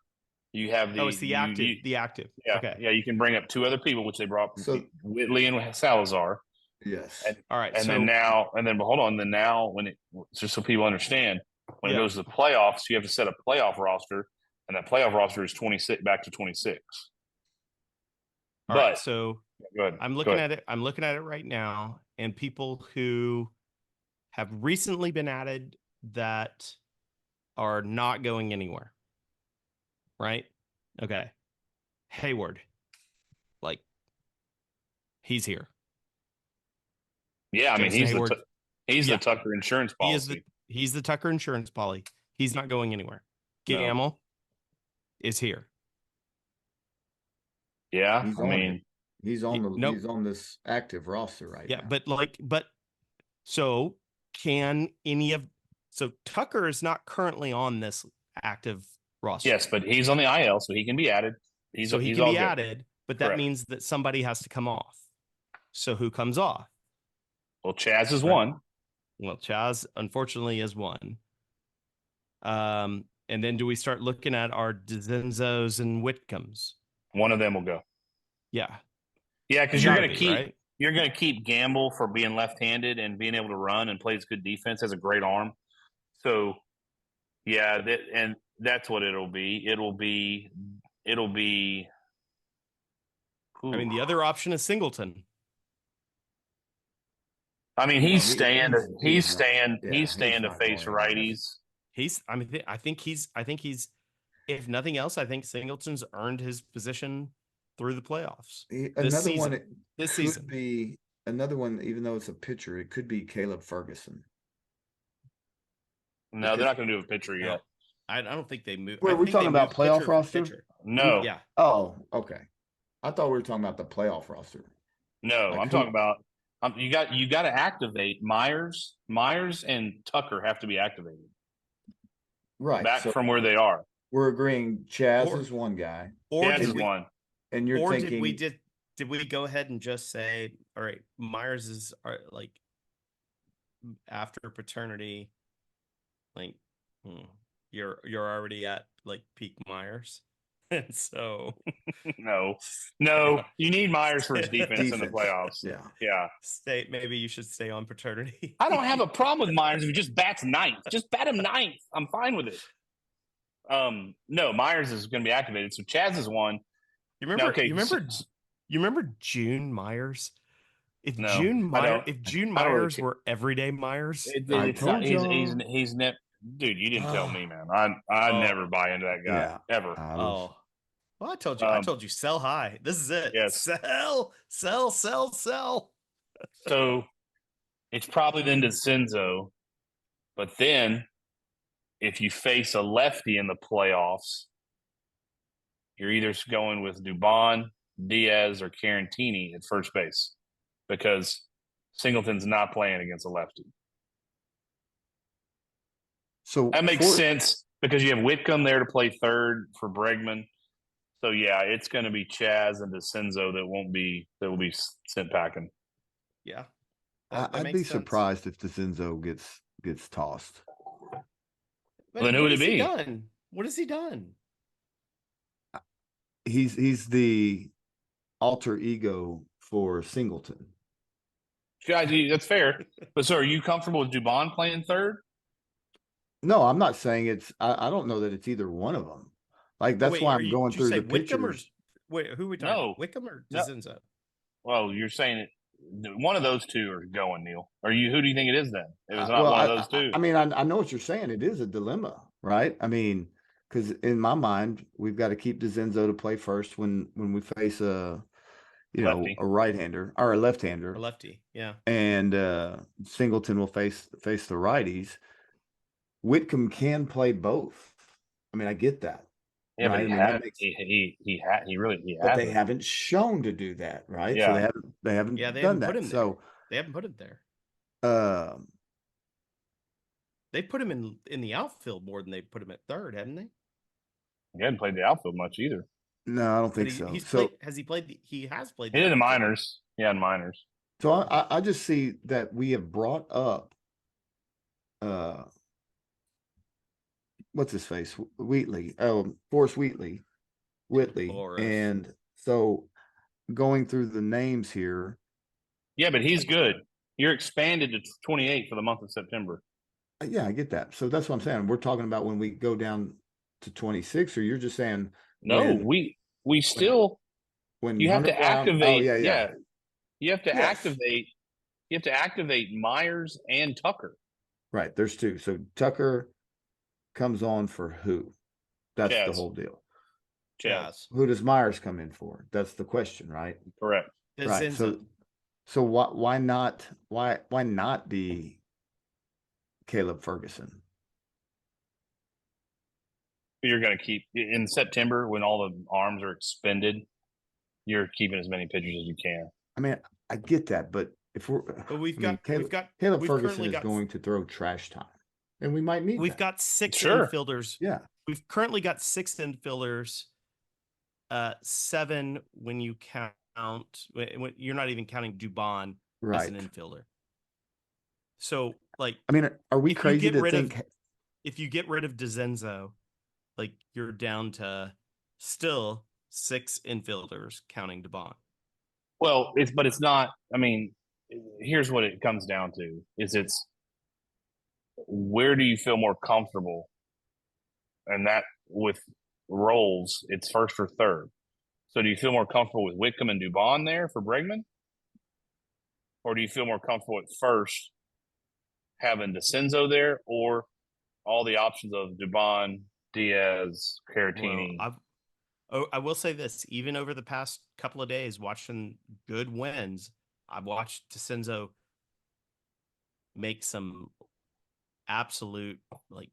you have it's the active. The active. Yeah, okay. Yeah, you can bring up 2 other people, which they brought. So Whitley and Salazar. Yes. All right. But hold on. Then now, just so people understand, when it goes to the playoffs, you have to set a playoff roster, and that playoff roster is 26 back to 26. All right. So go ahead. I'm looking at it. I'm looking at it right now, and people who have recently been added that are not going anywhere. Right? Okay. Hayward. Like, he's here. Yeah, I mean, Jason Hayward. He's Yeah. the Tucker insurance policy. He's the Tucker insurance poly. He's not going anywhere. Gamble is here. Yeah, He's I on mean, it. He's on Nope. he's on this active roster right Yeah, now. but so can so Tucker is not currently on this active roster. yes, but he's on the IL, so he can be added. He He's can all be good. added, but that Correct. means that somebody has to come off. So who comes off? Well, Chaz is Right. one. Well, Chaz unfortunately is one. And then do we start looking at our Dezenzos and Whitcombs? One of them will go. Yeah. Yeah, because you're Gotta going to be, keep right? you're going to keep Gamble for being left-handed and being able to run and plays good defense. Has a great arm. So, yeah, that's what it'll be. It'll be. I mean, the other option is Singleton. I mean, he's staying. He's staying to not face going anywhere. righties. I think he's. If nothing else, I think Singleton's earned his position through the playoffs. Another one this could season. be another one, even though it's a pitcher, it could be Caleb Ferguson. No, they're not going to do a pitcher No. yet. I don't think they move. Wait, I we're think talking they about moved playoff pitcher for roster? pitcher. No, Yeah. Oh, okay. I thought we were talking about the playoff roster. no, Like I'm talking about. You got to activate Myers. Myers and Tucker have to be activated Right. back So from where they are. we're agreeing Chaz Or- is one guy. Or Chaz did is we, one. And you're or thinking did we go ahead and just say, all right, Myers is like after paternity, like you're already at like peak Myers, and so No, you need Myers for his defense in the playoffs. Yeah. maybe you should stay on paternity. I don't have a problem with Myers if he just bats ninth. Just bat him ninth. I'm fine with it. No, Myers is going to be activated. So Chaz is one. You remember? No, okay, You remember June Myers? If No, June I Myers, don't. if June I don't really Myers care. were everyday Myers, It's not. He's dude. You didn't tell me, man. I never buy into that guy ever. well, I told you. I told you, sell high. This is it. Yes. Sell. So it's probably then DeCenzo, but then if you face a lefty in the playoffs, you're either going with Dubon, Diaz, or Carantini at first base because Singleton's not playing against a lefty. So That makes sense because you have Whitcomb there to play third for Bregman. So yeah, it's going to be Chaz and DeCenzo that will be sent packing. Yeah, I'd be surprised if DeCenzo gets tossed. But then who would it be? What has he done? He's the alter ego for Singleton. Guys, that's fair. But so are you comfortable with Dubon playing third? No, I'm not saying it's. I don't know that it's either one of them. Like that's why I'm going through the Whitcomb pictures. Wait, who are we talking? No. Whitcomb or No. DeCenzo? Well, you're saying it. One of those two are going, Neil. Who do you think it is then? If it's not one of those two. I mean, I know what you're saying. It is a dilemma, right? I mean, because in my mind, we've got to keep DeCenzo to play first when we face a Lefty. a right-hander or a left-hander, Or lefty, yeah. and Singleton will face the righties. Whitcomb can play both. I mean, I get that. Yeah, right? but I mean, but they haven't shown to do that, right? Yeah. So they haven't Yeah, they done haven't put that. him So They haven't put him there. They put him in the outfield more than they put him at third, haven't they? He hadn't played the outfield much either. no, I don't think But so. He's So played, has he played? He has played. He did the outfield. minors. Yeah, in minors. So I just see that we have brought up what's his face? Wheatley. Forrest Whitley. Forrest. And so going through the names here. Yeah, but he's good. You're expanded to 28 for the month of September. Yeah, I get that. So that's what I'm saying. We're talking about when we go down to 26, or you're just saying No, we still when you have Hunter to Brown- activate. Oh, yeah. You have to Yes. activate. You have to activate Myers and Tucker. Right. There's two. So Tucker comes on for who? That's the Chaz. whole deal. Chaz. Who does Myers come in for? That's the question, right? Correct. Right. So why not be Caleb Ferguson? You're going to keep in September when all the arms are expended. You're keeping as many pitchers as you can. I mean, I get that, but if we're, Caleb Ferguson is going to throw trash time, and we might need. We've got 6 Sure. infielders. Yeah, we've currently got 6 infielders. 7 when you count. When you're not even counting Dubon as an infielder. So, like, I mean, are we crazy to think? If you get rid of DeCenzo, like, you're down to still 6 infielders counting Dubon. Well, it's not. I mean, here's what it comes down to: it's where do you feel more comfortable, and that with roles, it's first or third. So, do you feel more comfortable with Whitcomb and Dubon there for Bregman, or do you feel more comfortable at first having DeCenzo there, or all the options of Dubon, Diaz, Caratini? Well, I will say this: even over the past couple of days, watching good wins, I've watched DeCenzo make some absolute, like,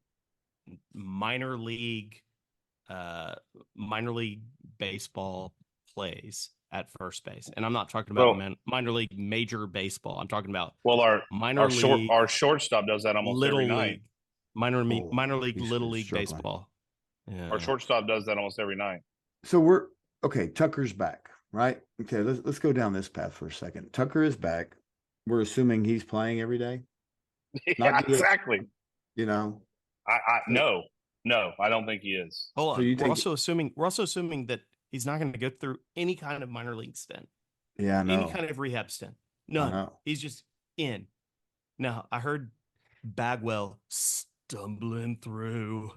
minor league baseball plays at first base, and I'm not talking about minor league major baseball. I'm talking about our shortstop does that almost every night. Minor league little league baseball. Yeah. Our shortstop does that almost every night. So we're okay. Tucker's back, right? Okay, let's go down this path for a second. Tucker is back. We're assuming he's playing every day. Yeah, exactly. You know, No, I don't think he is. Hold on. We're also assuming that he's not going to go through any kind of minor league stint. Yeah, no. Any kind of rehab stint. None. He's just in. Now, I heard Bagwell stumbling through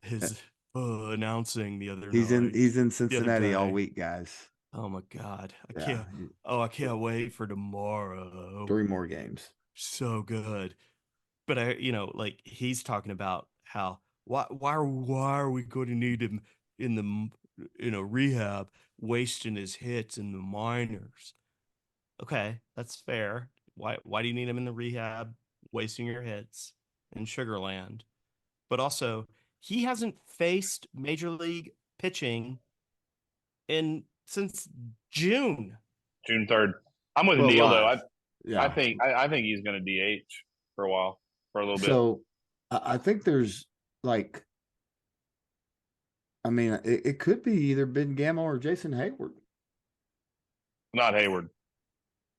his announcing the other night. He's in Cincinnati all week, guys. Oh my God. I can't wait for tomorrow. 3 more games. So good. But like, he's talking about how why are we going to need him in the rehab, wasting his hits in the minors? Okay, that's fair. Why do you need him in the rehab, wasting your hits in Sugarland? But also, he hasn't faced major league pitching since June 3rd. I'm with Neil though. I think he's going to DH for a while, for a little bit. So I think there's, like, I mean, it could be either Ben Gamble or Jason Hayward. Not Hayward.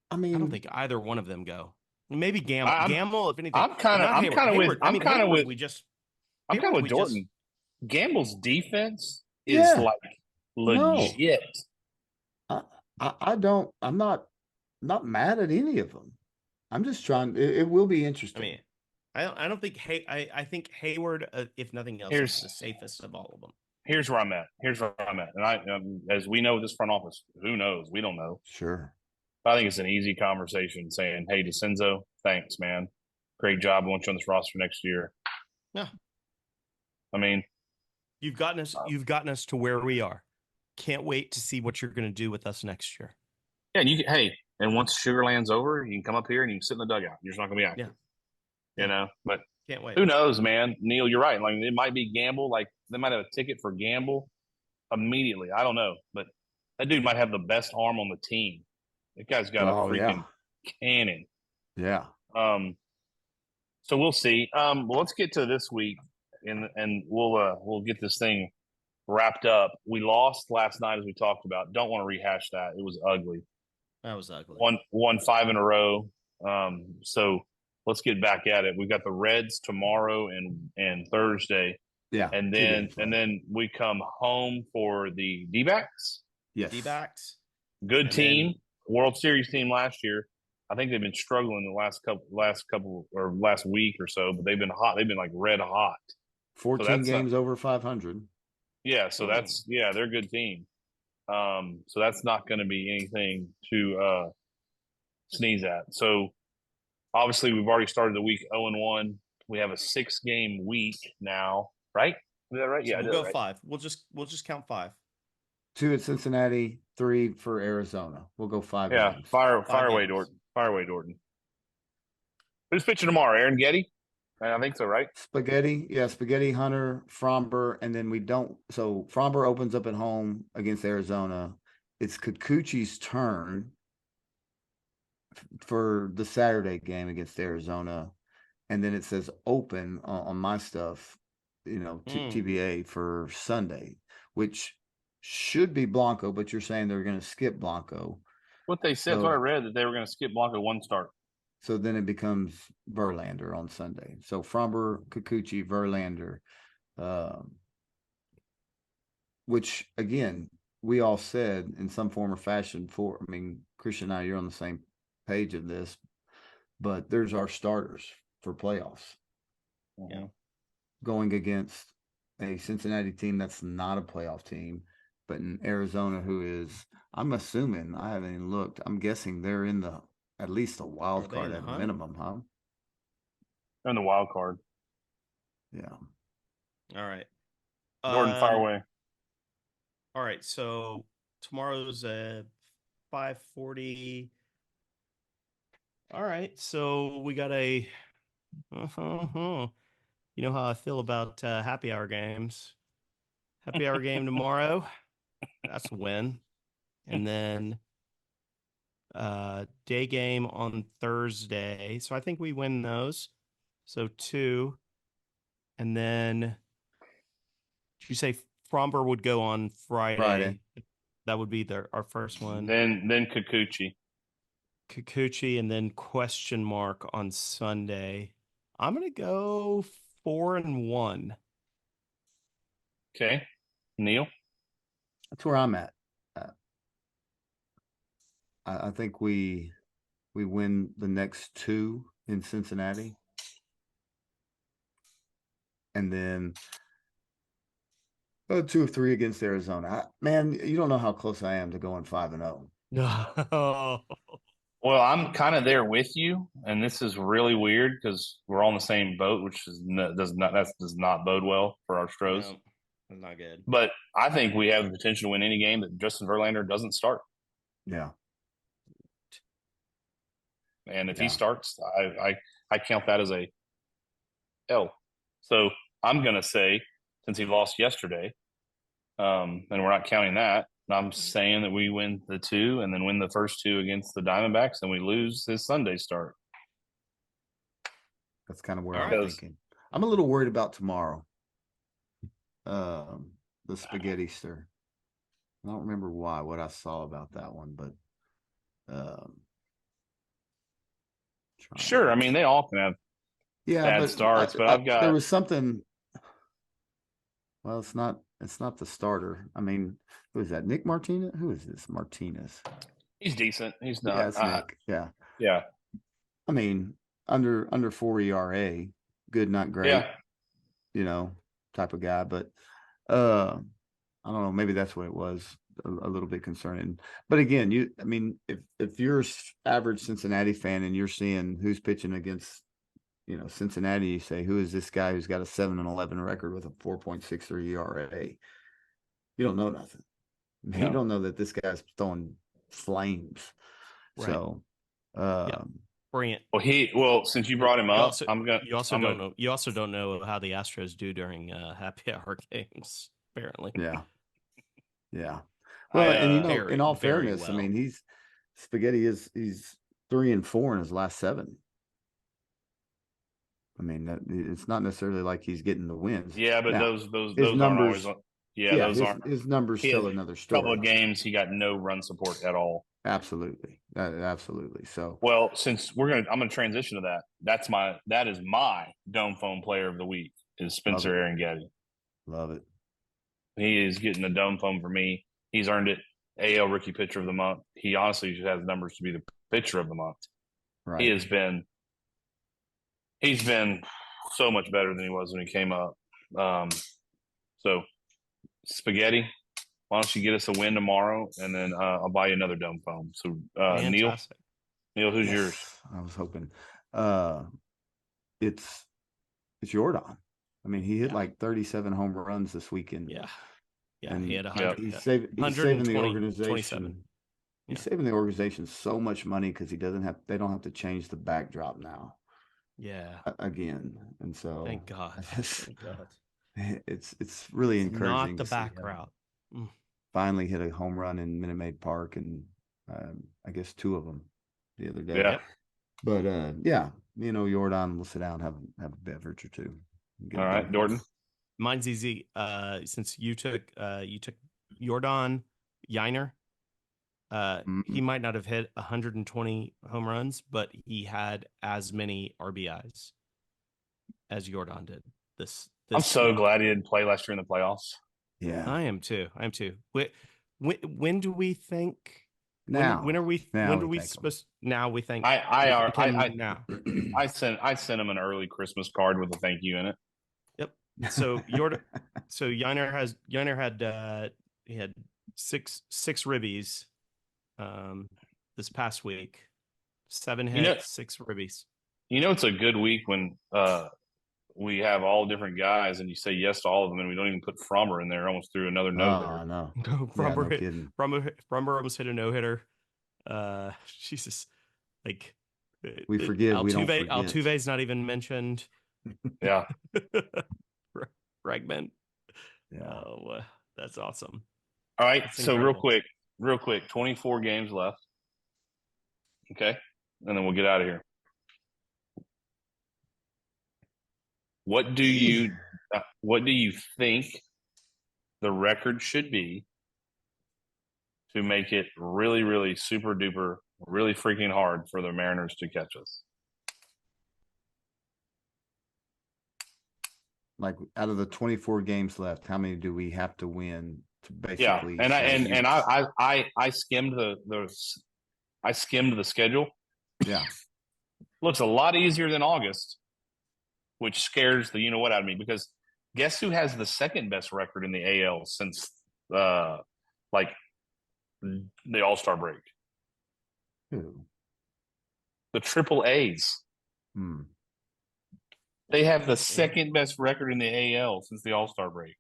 I mean, I don't think either one of them go. Maybe Gamble, if anything. I'm kind of with Jordan. Gamble's defense is legit. I'm not mad at any of them. I'm just trying. It will be interesting. I mean, I don't think I think Hayward, if nothing else, is the safest of all of them. Here's where I'm at. And as we know, this front office, who knows? We don't know. Sure. I think it's an easy conversation saying, "Hey, DeCenzo, thanks, man. Great job. I want you on this roster next year." Yeah. I mean, you've gotten us to where we are. Can't wait to see what you're going to do with us next year. Yeah, and once Sugarland's over, you can come up here and you can sit in the dugout. You're just not going to be active. Yeah. But can't wait. Who knows, man? Neil, you're right. Like, it might be Gamble. Like, they might have a ticket for Gamble immediately. I don't know, but that dude might have the best arm on the team. That guy's got a freaking cannon. Yeah. So we'll see. Well, let's get to this week, and we'll get this thing wrapped up. We lost last night, as we talked about. Don't want to rehash that. It was ugly. That was ugly. Won 5 in a row. So let's get back at it. We've got the Reds tomorrow and Thursday. Yeah. And then we come home for the D-backs. Yes. D-backs. Good team. World Series team last year. I think they've been struggling the last week or so, but they've been hot. They've been like red hot. 14 games over 500. Yeah, so they're a good team. So that's not going to be anything to sneeze at. So Obviously, we've already started the week 0-1. We have a 6-game week now, right? Is that right? So Yeah, I we'll did go it right. 5. We'll just count 5. 2 at Cincinnati, 3 for Arizona. We'll go 5 Yeah, games. fire away, games. Dorton. Fire away, Dorton. Who's pitching tomorrow? Aaron Getty? I think so, right? Spaghetti, Hunter, Fromber, and then we don't. So Fromber opens up at home against Arizona. It's Kikuchi's turn for the Saturday game against Arizona, and then it says open on my stuff, TBA for Sunday, which should be Blanco, but you're saying they're going to skip Blanco. What they said, that's what I read, that they were going to skip Blanco 1 start. So then it becomes Verlander on Sunday. So Fromber, Kikuchi, Verlander, which again, we all said in some form or fashion Christian and I, you're on the same page of this, but there's our starters for playoffs. Yeah. Going against a Cincinnati team that's not a playoff team, but in Arizona, who is, I'm assuming, I haven't even looked, I'm guessing they're in at least a wild card at a minimum, huh? In the wild card. Yeah. All right. Jordan, fire away. All right. So tomorrow's 5:40. All right. So we got a. You know how I feel about happy hour games. Happy hour game tomorrow. That's a win. And then day game on Thursday. So I think we win those. So 2. And then did you say Fromber would go on Friday? That would be our first one. Then Kikuchi, and then question mark on Sunday. I'm gonna go 4-1. Okay. Neil? That's where I'm at. I think we win the next 2 in Cincinnati. And then 2 of 3 against Arizona. Man, you don't know how close I am to going 5-0. No. Well, I'm kind of there with you, and this is really weird because we're all in the same boat, which does not bode well for our Stros. No, that's not good. But I think we have the potential to win any game that Justin Verlander doesn't start. Yeah. And if he starts, I count that as a L. So I'm gonna say, since he lost yesterday, and we're not counting that, I'm saying that we win the 2 and then win the first 2 against the Diamondbacks, and we lose his Sunday start. That's kind of where I'm thinking. I'm a little worried about tomorrow. The spaghetti stir. I don't remember what I saw about that one, but sure. I mean, they all can have bad starts, but there was something. Well, it's not the starter. I mean, who is that? Nick Martinez? Who is this Martinez? He's decent. He's not. Yeah, it's Nick. Yeah. Yeah. I mean, under 4 ERA, good, not great. Yeah. Type of guy. But I don't know. Maybe that's what it was. A little bit concerning. But again, if you're average Cincinnati fan and you're seeing who's pitching against, Cincinnati, you say, who is this guy who's got a 7-11 record with a 4.63 ERA? You don't know nothing. You don't know that this guy's throwing flames. Right. So, bring it. Well, since you brought him up, You also don't know how the Astros do during happy hour games. Apparently. Yeah. Yeah. Well, and in all fairness, well. I mean, he's 3-4 in his last 7. I mean, it's not necessarily like he's getting the wins. Yeah, but now, those numbers, aren't always. His numbers tell another story. Couple of games, he got no run support at all. Absolutely, absolutely. So, well, since I'm gonna transition to that. That is my Dome Phone Player of the Week is Spencer Aaron Getty. Love it. He is getting the Dome Phone for me. He's earned it. AL Rookie Pitcher of the Month. He honestly just has numbers to be the Pitcher of the Month. Right. He's been so much better than he was when he came up. So, Spaghetti, why don't you get us a win tomorrow, and then I'll buy you another Dome Phone. So, Neil, who's yours? I was hoping. it's Jordan. I mean, he hit Yeah. like 37 home runs this weekend. Yeah. Yeah. And He had he's 100, saving the 120, organization. 27. He's Yeah. saving the organization so much money because they don't have to change the backdrop now Yeah. again. And so Thank God. Thank God. it's really It's encouraging not the to see back him route. Mm. finally hit a home run in Minute Maid Park, and I guess 2 of them the other day. Yeah. Yep. But yeah, Jordan will sit down, and have a beverage or two. All right, Dorton. Mine's easy. Since you took Jordan Yiner, he might not have hit 120 home runs, but he had as many RBIs as Jordan did. This I'm so week. glad he didn't play last year in the playoffs. Yeah. I am too. When do we think? Now. When are we? Now when we do we think 'em. supposed? Now we think. I now. sent him an early Christmas card with a thank you in it. Yep. So Yiner had he had six ribbies this past week. 7 hits, 6 ribbies. It's a good week when we have all different guys and you say yes to all of them and we don't even put Frommer in there. Almost threw another no hitter. I know. No, Frommer almost hit a no hitter. Jesus, like we forget. Altuve, we don't forget. Altuve's not even mentioned. Yeah. Bregman. Yeah. Oh, that's awesome. All right. That's so incredible. real quick, 24 games left. Okay. And then we'll get out of here. What do you think the record should be to make it really, really super duper, really freaking hard for the Mariners to catch us? Like, out of the 24 games left, how many do we have to win to basically? Yeah, and I skimmed the schedule. Yeah. Looks a lot easier than August, which scares the out of me, because guess who has the second best record in the AL since like the All-Star break? Who? The Triple A's. They have the second best record in the AL since the All-Star break.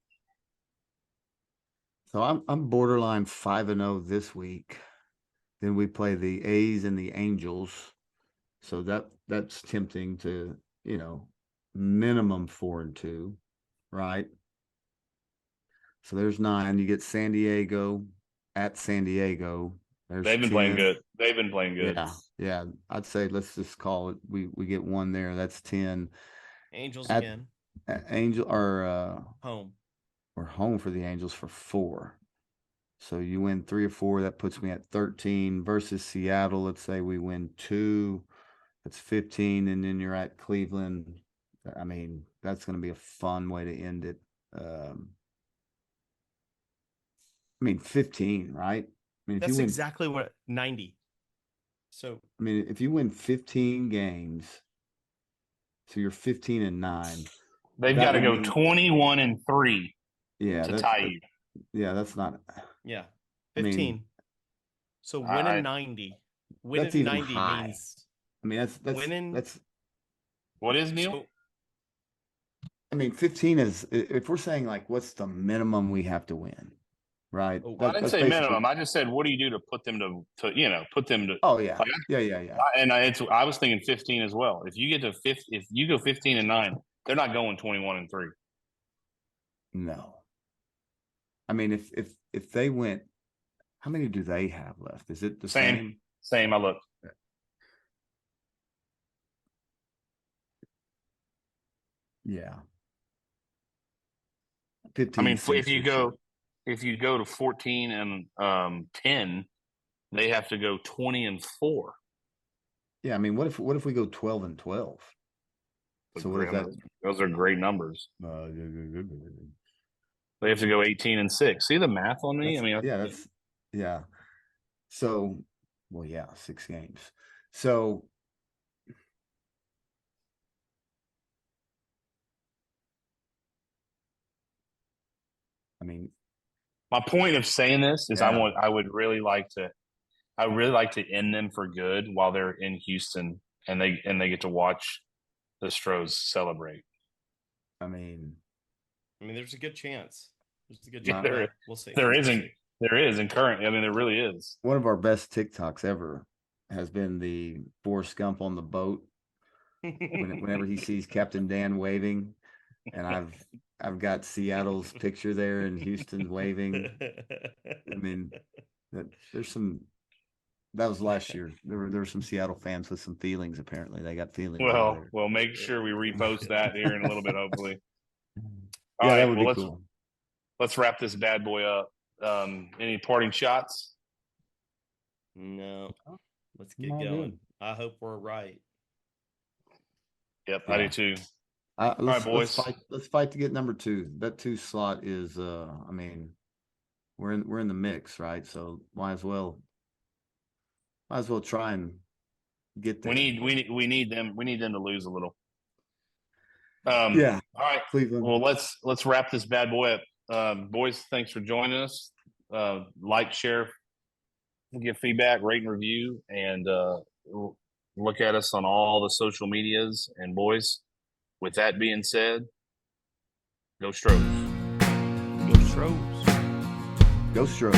So I'm borderline 5-0 this week. Then we play the A's and the Angels. So that's tempting to, minimum 4-2, right? So there's 9. You get San Diego at San Diego. They've been playing good. They've been playing good. Yeah. I'd say let's just call it. We get 1 there. That's 10. Angels again. Angel or home. We're home for the Angels for 4. So you win 3 or 4. That puts me at 13 versus Seattle. Let's say we win 2. That's 15. And then you're at Cleveland. I mean, that's going to be a fun way to end it. 15, right? If That's you win, exactly what 90. So if you win 15 games, so you're 15-9. They've got to go 21-3 to tie you. Yeah, that's not. Yeah, 15. So winning 90. That's even 90 high. means. That's winning. That's what is, Neil? 15 is, if we're saying like what's the minimum we have to win, right? I didn't say minimum. I just said what do you do to put them to put them to. Oh yeah, like, yeah. And I was thinking 15 as well. If you get to if you go 15-9, they're not going 21-3. No. If they went, how many do they have left? Is it the same? Same. I looked. Yeah. 15. If you go to 14 and 10, they have to go 20-4. Yeah, what if we go 12-12? So what is that? Those are great numbers. They have to go 18-6. See the math on me? Yeah. So, 6 games. So my point of saying this is I would really like to end them for good while they're in Houston and they get to watch the Stros celebrate. I mean, there's a good chance. There's a good Yeah, chance. there- Well, we'll see. There We'll isn't. see. There is in current. I mean, there really is. one of our best TikToks ever has been the Forrest Gump on the boat. Whenever he sees Captain Dan waving, and I've got Seattle's picture there and Houston waving. I mean, there's some. That was last year. There were some Seattle fans with some feelings. Apparently, they got feelings. over there. Well, make sure we repost that here in a little bit, hopefully. All Yeah, right, that would well, be cool. let's wrap this bad boy up. Any parting shots? No. Let's get No, going. good. I hope we're right. Yep, I Yeah. do too. Let's boys. fight. Let's fight to get number 2. That 2 slot is. I mean, we're in the mix, right? So might as well try and get there. We need them. We need them to lose a little. Yeah, All right. Cleveland. Well, let's wrap this bad boy up. Boys, thanks for joining us. Like, share, give feedback, rate and review, and look at us on all the social medias. And boys, with that being said, go Stros. Go Stros. Go Stros.